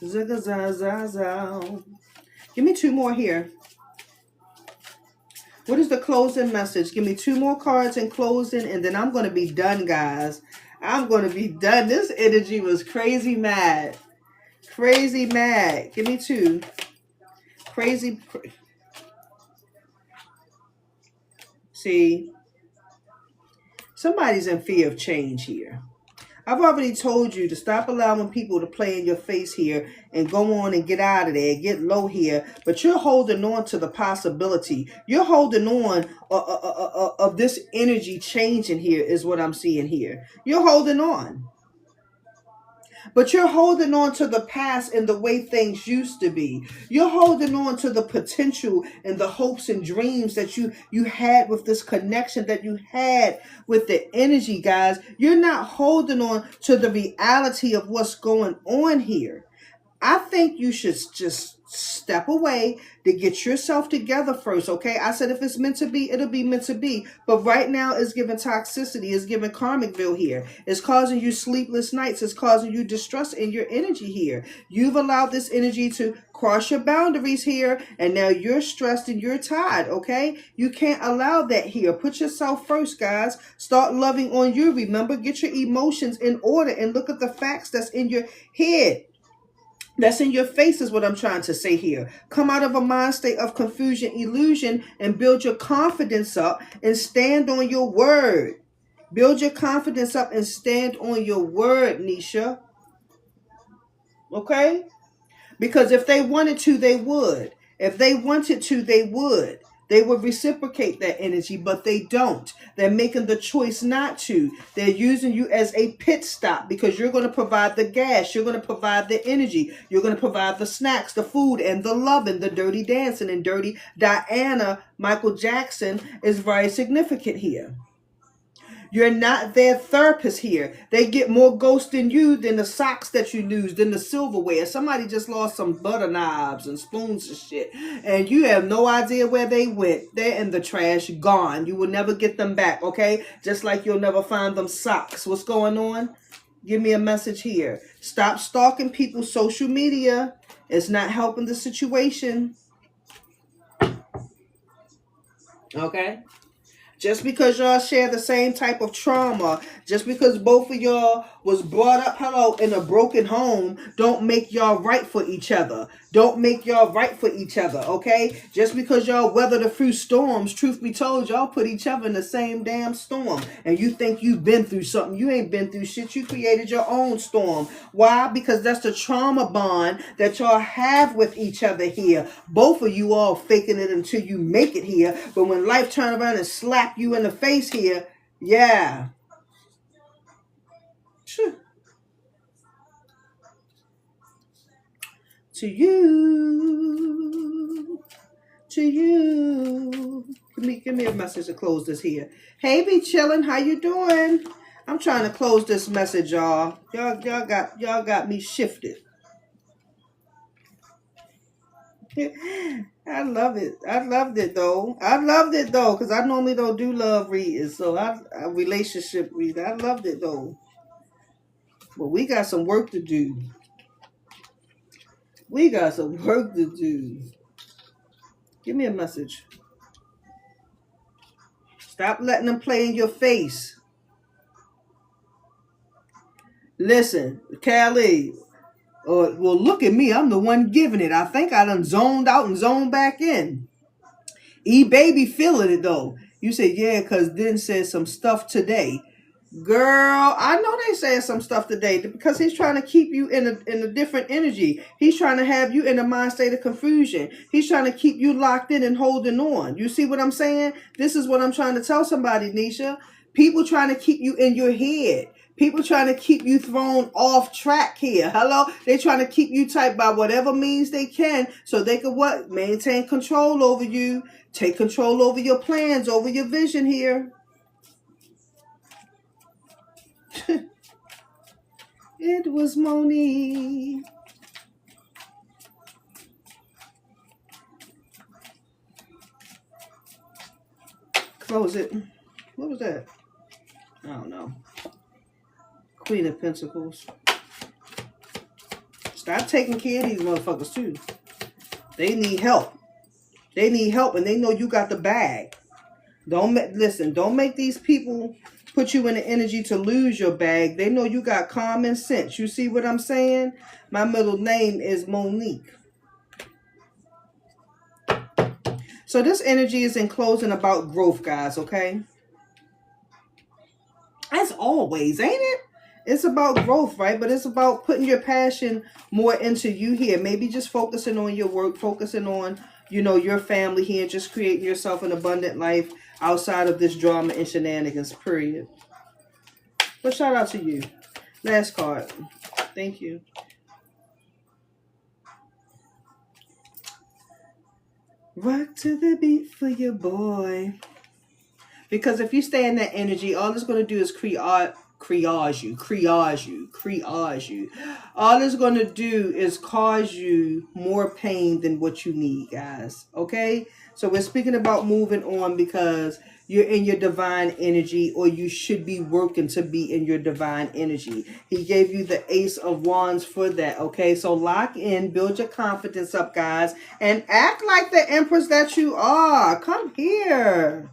Give me 2 more here. What is the closing message? Give me 2 more cards in closing, and then I'm going to be done, guys. I'm going to be done. This energy was crazy mad. Crazy mad. Give me 2. Crazy. See, somebody's in fear of change here. I've already told you to stop allowing people to play in your face here and go on and get out of there, get low here. But you're holding on to the possibility. You're holding on of this energy changing here is what I'm seeing here. You're holding on. But you're holding on to the past and the way things used to be. You're holding on to the potential and the hopes and dreams that you had with this connection that you had with the energy, guys. You're not holding on to the reality of what's going on here. I think you should just step away to get yourself together first, okay? I said if it's meant to be, it'll be meant to be. But right now, it's giving toxicity. It's giving karmicville here. It's causing you sleepless nights. It's causing you distress in your energy here. You've allowed this energy to cross your boundaries here, and now you're stressed and you're tired, okay? You can't allow that here. Put yourself first, guys. Start loving on you. Remember, get your emotions in order and look at the facts that's in your head. That's in your face is what I'm trying to say here. Come out of a mind state of confusion, illusion, and build your confidence up and stand on your word. Build your confidence up and stand on your word, Nisha. Okay? Because if they wanted to, they would. If they wanted to, they would. They would reciprocate that energy, but they don't. They're making the choice not to. They're using you as a pit stop because you're going to provide the gas. You're going to provide the energy. You're going to provide the snacks, the food, and the loving, the dirty dancing. And dirty Diana, Michael Jackson is very significant here. You're not their therapist here. They get more ghost in you than the socks that you lose, than the silverware. Somebody just lost some butter knives and spoons and shit, and you have no idea where they went. They're in the trash, gone. You will never get them back, okay? Just like you'll never find them socks. What's going on? Give me a message here. Stop stalking people's social media. It's not helping the situation. Okay? Just because y'all share the same type of trauma, just because both of y'all was brought up, in a broken home, don't make y'all right for each other. Don't make y'all right for each other, okay? Just because y'all weathered a few storms, truth be told, y'all put each other in the same damn storm. And you think you've been through something. You ain't been through shit. You created your own storm. Why? Because that's the trauma bond that y'all have with each other here. Both of you all faking it until you make it here. But when life turn around and slap you in the face here, yeah. To you. Give me a message to close this here. Hey, be chillin'. How you doing? I'm trying to close this message, y'all. Y'all got me shifted. I love it. I loved it though. Because I normally don't do love readings. So I relationship reading. I loved it though. But we got some work to do. Give me a message. Stop letting them play in your face. Listen, Callie. Well, look at me. I'm the one giving it. I think I done zoned out and zoned back in. E-baby feeling it, though. You say, yeah, because then said some stuff today. Girl, I know they said some stuff today because he's trying to keep you in a different energy. He's trying to have you in a mind state of confusion. He's trying to keep you locked in and holding on. You see what I'm saying? This is what I'm trying to tell somebody, Nisha. People trying to keep you in your head. People trying to keep you thrown off track here. Hello? They trying to keep you tight by whatever means they can so they can what? Maintain control over you. Take control over your plans, over your vision here. It was Monique. Close it. What was that? I don't know. Queen of Pentacles. Stop taking care of these motherfuckers too. They need help. They need help and they know you got the bag. Listen, don't make these people put you in the energy to lose your bag. They know you got common sense. You see what I'm saying? My middle name is Monique. So this energy is in closing about growth, guys, okay? As always, ain't it? It's about growth, right? But it's about putting your passion more into you here. Maybe just focusing on your work, focusing on, you know, your family here, just creating yourself an abundant life outside of this drama and shenanigans, period. But shout out to you. Last card. Thank you. Rock to the beat for your boy. Because if you stay in that energy, all it's going to do is triage you. All it's going to do is cause you more pain than what you need, guys. Okay? So we're speaking about moving on because you're in your divine energy, or you should be working to be in your divine energy. He gave you the Ace of Wands for that. Okay? So lock in, build your confidence up, guys, and act like the Empress that you are. Come here.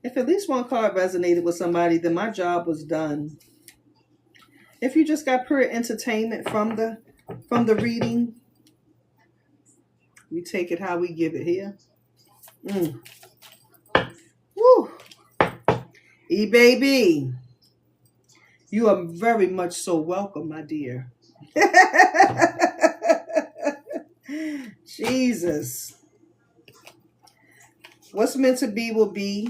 If at least one card resonated with somebody, then my job was done. If you just got pure entertainment from the reading, we take it how we give it here. Woo. E-baby, you are very much so welcome, my dear. Jesus. What's meant to be will be.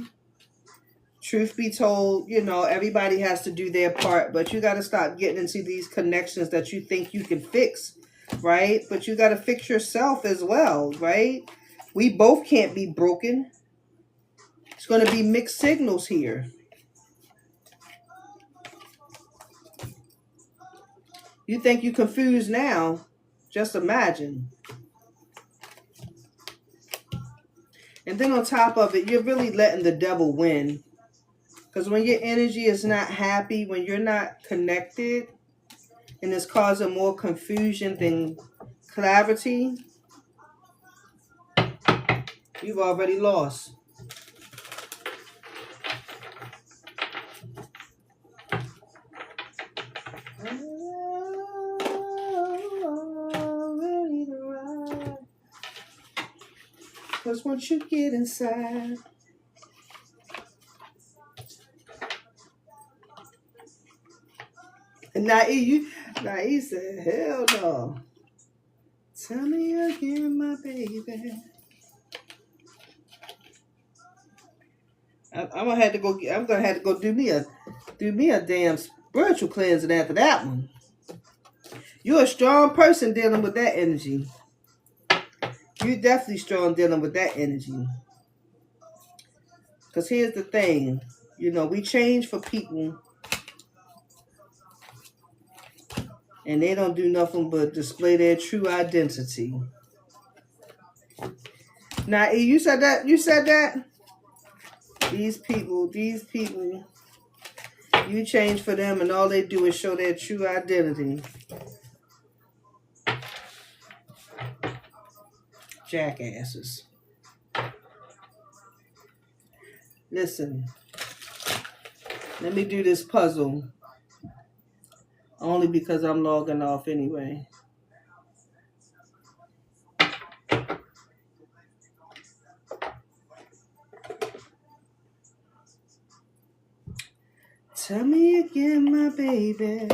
Truth be told, you know, everybody has to do their part, but you got to stop getting into these connections that you think you can fix, right? But you got to fix yourself as well, right? We both can't be broken. It's going to be mixed signals here. You think you're confused now? Just imagine. And then on top of it, you're really letting the devil win. Because when your energy is not happy, when you're not connected, and it's causing more confusion than clarity, you've already lost. Because once you get inside, and Nae said, hell no. Tell me again, my baby. I'm gonna have to go do me a damn spiritual cleansing after that one. You're a strong person dealing with that energy. You're definitely strong dealing with that energy. Because here's the thing, you know, we change for people, and they don't do nothing but display their true identity. Now, you said that? You said that? These people, you change for them, and all they do is show their true identity. Jackasses. Listen, let me do this puzzle. Only because I'm logging off anyway. Tell me again, my baby.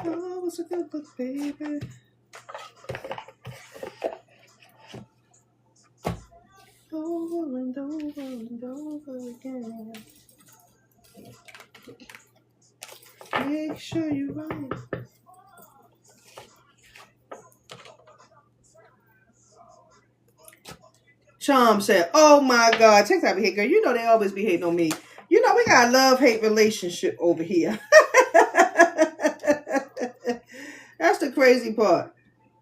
Oh, what's a good look, baby? Over and over and over again. Make sure you're right. Charm said, oh my God, check that here, girl. You know they always be hating on me. You know we got a love-hate relationship over here. That's the crazy part.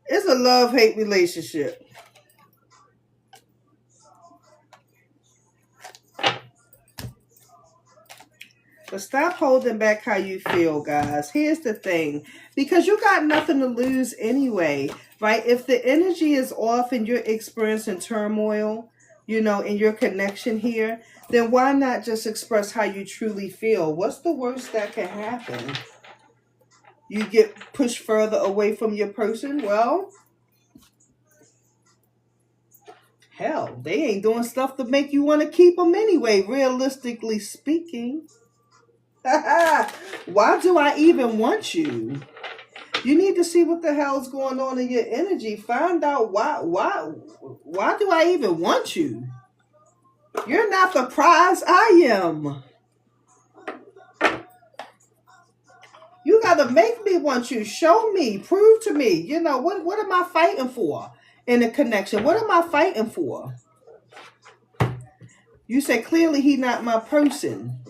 It's a love-hate relationship. But stop holding back how you feel, guys. Here's the thing. Because you got nothing to lose anyway, right? If the energy is off and you're experiencing turmoil, you know, in your connection here, then why not just express how you truly feel? What's the worst that can happen? You get pushed further away from your person? Well, hell, they ain't doing stuff to make you want to keep them anyway, realistically speaking. Why do I even want you? You need to see what the hell's going on in your energy. Find out why do I even want you? You're not the prize, I am. You gotta make me want you. Show me, prove to me. You know, what am I fighting for in a connection? What am I fighting for? You say clearly he not my person.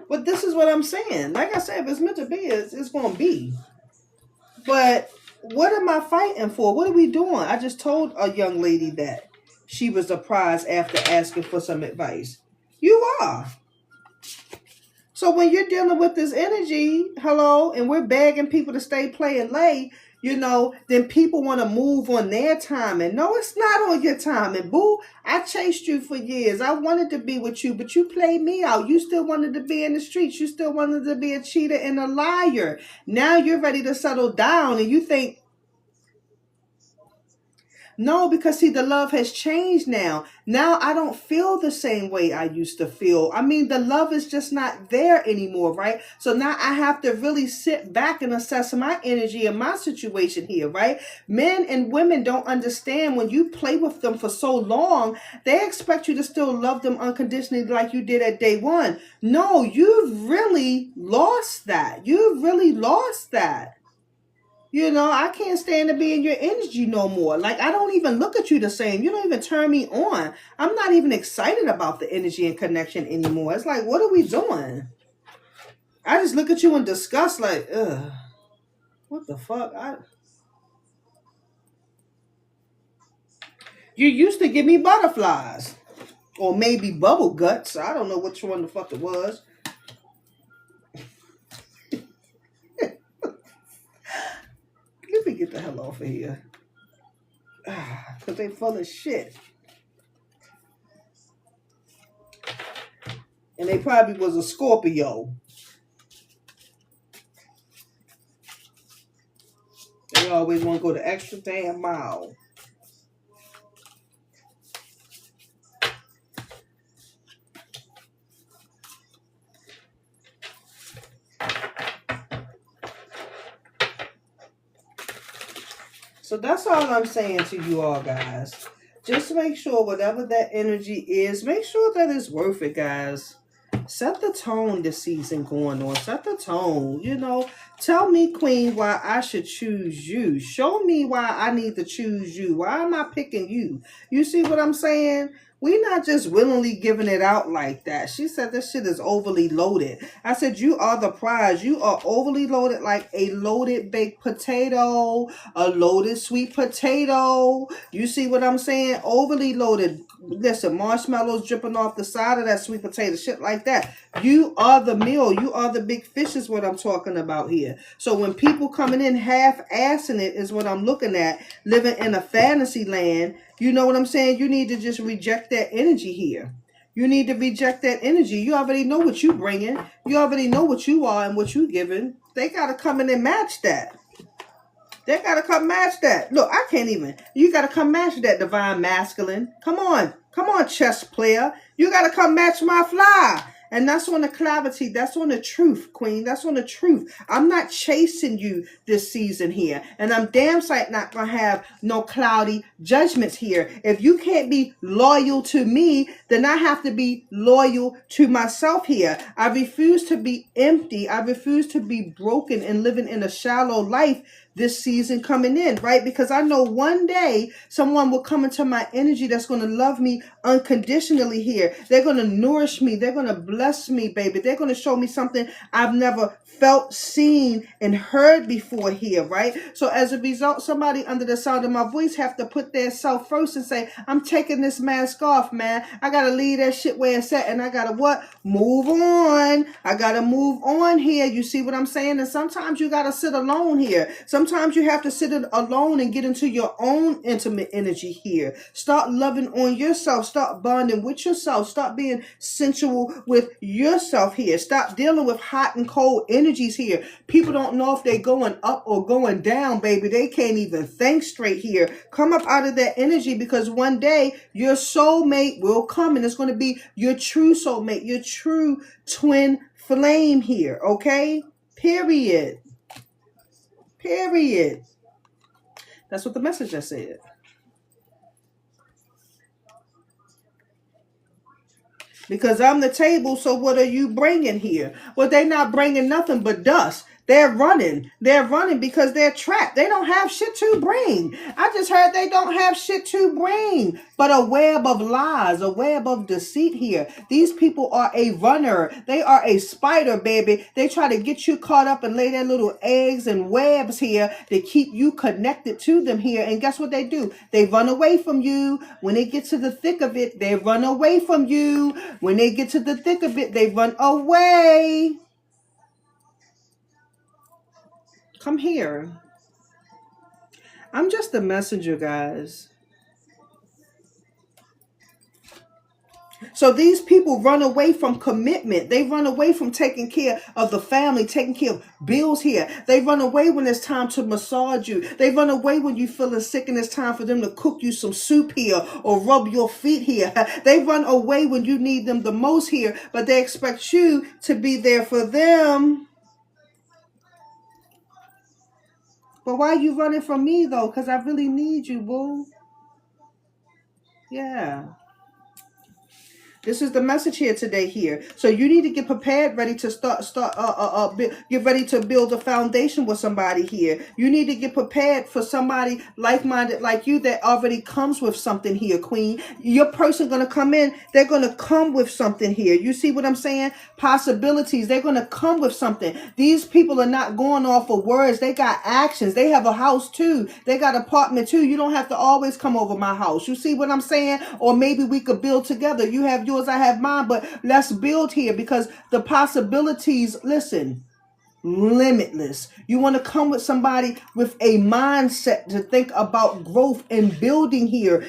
But this is what I'm saying. Like I said, if it's meant to be, it's going to be. But what am I fighting for? What are we doing? I just told a young lady that she was a prize after asking for some advice. You are. So when you're dealing with this energy, hello, and we're begging people to stay, play, and lay, you know, then people want to move on their time. And no, it's not on your time. And boo, I chased you for years. I wanted to be with you, but you played me out. You still wanted to be in the streets. You still wanted to be a cheater and a liar. Now you're ready to settle down and you think, no, because see, the love has changed now. Now I don't feel the same way I used to feel. I mean, the love is just not there anymore, right? So now I have to really sit back and assess my energy and my situation here, right? Men and women don't understand when you play with them for so long, they expect you to still love them unconditionally like you did at day one. No, you've really lost that. You've really lost that. You know, I can't stand to be in your energy no more. Like, I don't even look at you the same. You don't even turn me on. I'm not even excited about the energy and connection anymore. It's like, what are we doing? I just look at you in disgust like, ugh, what the fuck? You used to give me butterflies. Or maybe bubble guts. I don't know which one the fuck it was. Let me get the hell off of here. Because they full of shit. And they probably was a Scorpio. They always want to go the extra damn mile. So that's all I'm saying to you all, guys. Just make sure whatever that energy is, make sure that it's worth it, guys. Set the tone this season going on. Set the tone, you know. Tell me, Queen, why I should choose you. Show me why I need to choose you. Why am I picking you? You see what I'm saying? We're not just willingly giving it out like that. She said this shit is overly loaded. I said, you are the prize. You are overly loaded like a loaded baked potato, a loaded sweet potato. You see what I'm saying? Overly loaded. Listen, marshmallows dripping off the side of that sweet potato, shit like that. You are the meal. You are the big fish is what I'm talking about here. So when people coming in half-assing it is what I'm looking at, living in a fantasy land, you know what I'm saying? You need to just reject that energy here. You need to reject that energy. You already know what you bringing. You already know what you are and what you giving. They got to come in and match that. They got to come match that. Look, I can't even. You got to come match that divine masculine. Come on. Come on, chess player. You got to come match my fly. And that's on the clarity. That's on the truth, queen. That's on the truth. I'm not chasing you this season here. And I'm damn sight not going to have no cloudy judgments here. If you can't be loyal to me, then I have to be loyal to myself here. I refuse to be empty. I refuse to be broken and living in a shallow life this season coming in, right? Because I know one day someone will come into my energy that's going to love me unconditionally here. They're going to nourish me. They're going to bless me, baby. They're going to show me something I've never felt, seen, and heard before here, right? So as a result, somebody under the sound of my voice have to put their self first and say, I'm taking this mask off, man. I got to leave that shit where it's at, and I got to what? Move on. I got to move on here. You see what I'm saying? And sometimes you got to sit alone here. Sometimes you have to sit alone and get into your own intimate energy here. Start loving on yourself. Start bonding with yourself. Start being sensual with yourself here. Stop dealing with hot and cold energies here. People don't know if they're going up or going down, baby. They can't even think straight here. Come up out of that energy, because one day your soulmate will come, and it's going to be your true soulmate, your true twin flame here, okay? Period. Period. That's what the message just said. Because I'm the table, so what are you bringing here? Well, they're not bringing nothing but dust. They're running. They're running because they're trapped. They don't have shit to bring. I just heard they don't have shit to bring, but a web of lies, a web of deceit here. These people are a runner. They are a spider, baby. They try to get you caught up and lay their little eggs and webs here to keep you connected to them here. And guess what they do? They run away from you. When they get to the thick of it, they run away from you. When they get to the thick of it, they run away. Come here. I'm just a messenger, guys. So these people run away from commitment. They run away from taking care of the family, taking care of bills here. They run away when it's time to massage you. They run away when you're feeling sick and it's time for them to cook you some soup here or rub your feet here. They run away when you need them the most here, but they expect you to be there for them. But why are you running from me, though? Because I really need you, boo. Yeah. This is the message here today here. So you need to get prepared, ready to get ready to build a foundation with somebody here. You need to get prepared for somebody like-minded like you that already comes with something here, queen. Your person going to come in. They're going to come with something here. You see what I'm saying? Possibilities. They're going to come with something. These people are not going off of words. They got actions. They have a house too. They got an apartment too. You don't have to always come over my house. You see what I'm saying? Or maybe we could build together. You have yours, I have mine, but let's build here, because the possibilities, listen, limitless. You want to come with somebody with a mindset to think about growth and building here.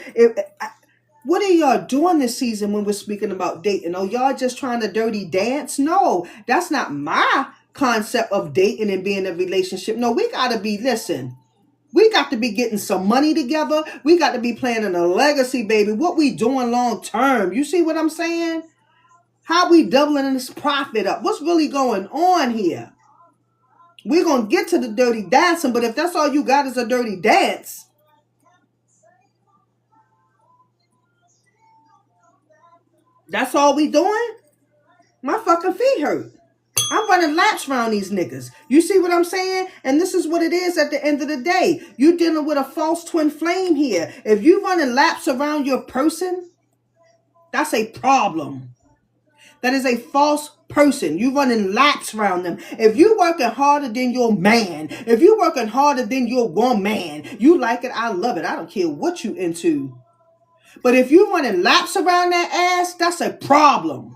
What are y'all doing this season when we're speaking about dating? Oh, y'all just trying to dirty dance? No, that's not my concept of dating and being in a relationship. No, we got to be, listen, we got to be getting some money together. We got to be planning a legacy, baby. What we doing long term? You see what I'm saying? How we doubling this profit up? What's really going on here? We're going to get to the dirty dancing, but if that's all you got is a dirty dance, that's all we doing? My fucking feet hurt. I'm running laps around these niggas. You see what I'm saying? And this is what it is at the end of the day. You're dealing with a false twin flame here. If you running laps around your person, that's a problem. That is a false person. You running laps around them. If you working harder than your man, if you working harder than your woman, you like it, I love it. I don't care what you into. But if you running laps around that ass, that's a problem.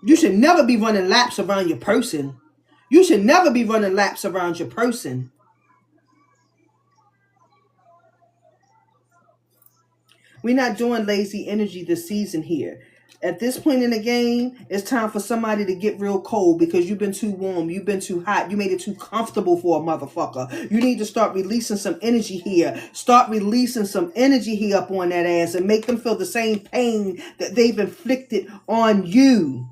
You should never be running laps around your person. You should never be running laps around your person. We're not doing lazy energy this season here. At this point in the game, it's time for somebody to get real cold because you've been too warm. You've been too hot. You made it too comfortable for a motherfucker. You need to start releasing some energy here. Start releasing some energy here up on that ass and make them feel the same pain that they've inflicted on you.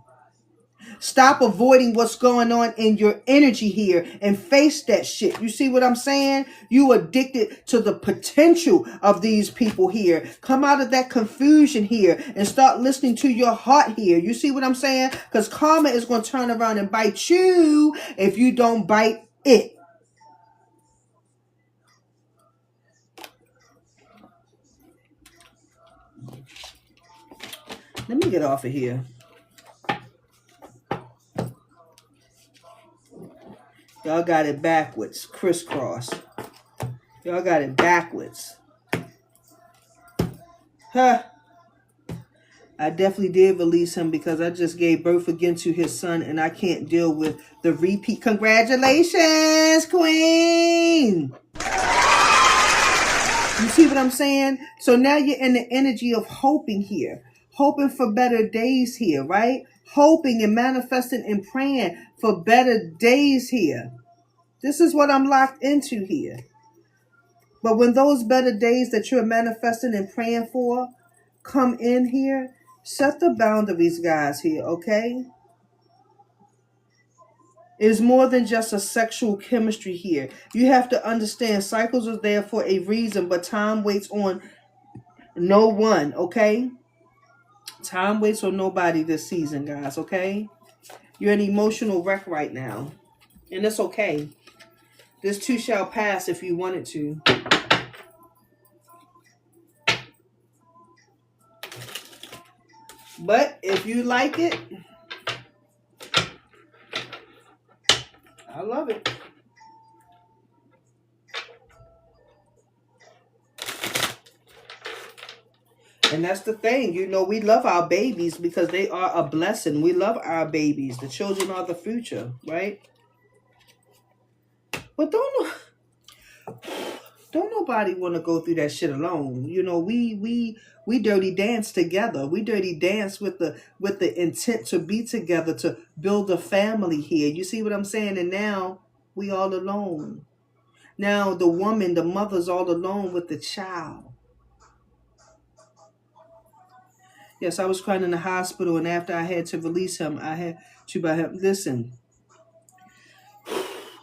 Stop avoiding what's going on in your energy here and face that shit. You see what I'm saying? You addicted to the potential of these people here. Come out of that confusion here and start listening to your heart here. You see what I'm saying? Because karma is going to turn around and bite you if you don't bite it. Let me get off of here. Y'all got it backwards. Crisscross. Y'all got it backwards. Huh. I definitely did release him because I just gave birth again to his son and I can't deal with the repeat. Congratulations, Queen. You see what I'm saying? So now you're in the energy of hoping here. Hoping for better days here, right? Hoping and manifesting and praying for better days here. This is what I'm locked into here. But when those better days that you're manifesting and praying for come in here, set the boundaries, guys, here, okay? It's more than just a sexual chemistry here. You have to understand cycles are there for a reason, but time waits on no one, okay? Time waits on nobody this season, guys, okay? You're an emotional wreck right now, and it's okay. This too shall pass if you want it to. But if you like it, I love it. And that's the thing, you know, we love our babies because they are a blessing. We love our babies. The children are the future, right? But don't nobody want to go through that shit alone. You know, we dirty dance together. We dirty dance with the intent to be together, to build a family here. You see what I'm saying? And now we all alone. Now the woman, the mother's all alone with the child. Yes, I was crying in the hospital, and after I had to release him, I had to buy him. Listen,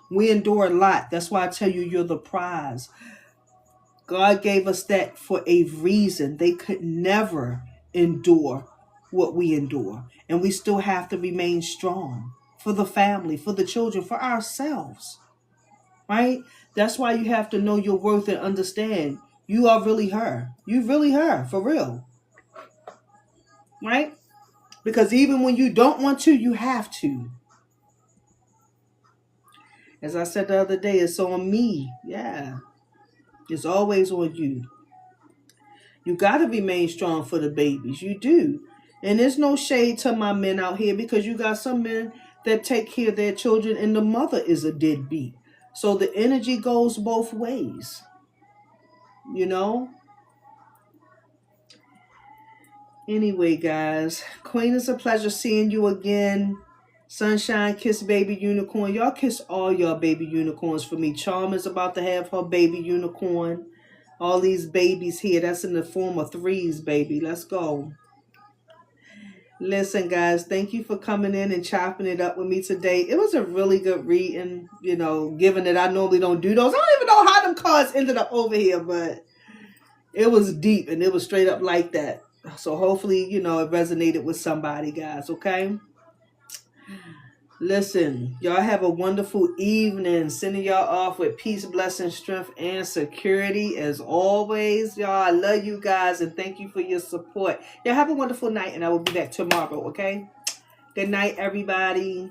we endure a lot. That's why I tell you, you're the prize. God gave us that for a reason. They could never endure what we endure. And we still have to remain strong for the family, for the children, for ourselves. Right? That's why you have to know your worth and understand you are really her. You really her, for real. Right? Because even when you don't want to, you have to. As I said the other day, it's on me. Yeah. It's always on you. You got to remain strong for the babies. You do. And there's no shade to my men out here because you got some men that take care of their children and the mother is a deadbeat. So the energy goes both ways. You know? Anyway, guys, Queen, it's a pleasure seeing you again. Sunshine, kiss baby unicorn. Y'all kiss all y'all baby unicorns for me. Charm is about to have her baby unicorn. All these babies here, that's in the form of threes, baby. Let's go. Listen, guys, thank you for coming in and chopping it up with me today. It was a really good reading, you know, given that I normally don't do those. I don't even know how them cards ended up over here, but it was deep and it was straight up like that. So hopefully, you know, it resonated with somebody, guys, okay? Listen, y'all have a wonderful evening. Sending y'all off with peace, blessing, strength, and security. As always, y'all, I love you guys and thank you for your support. Y'all have a wonderful night and I will be back tomorrow, okay? Good night, everybody.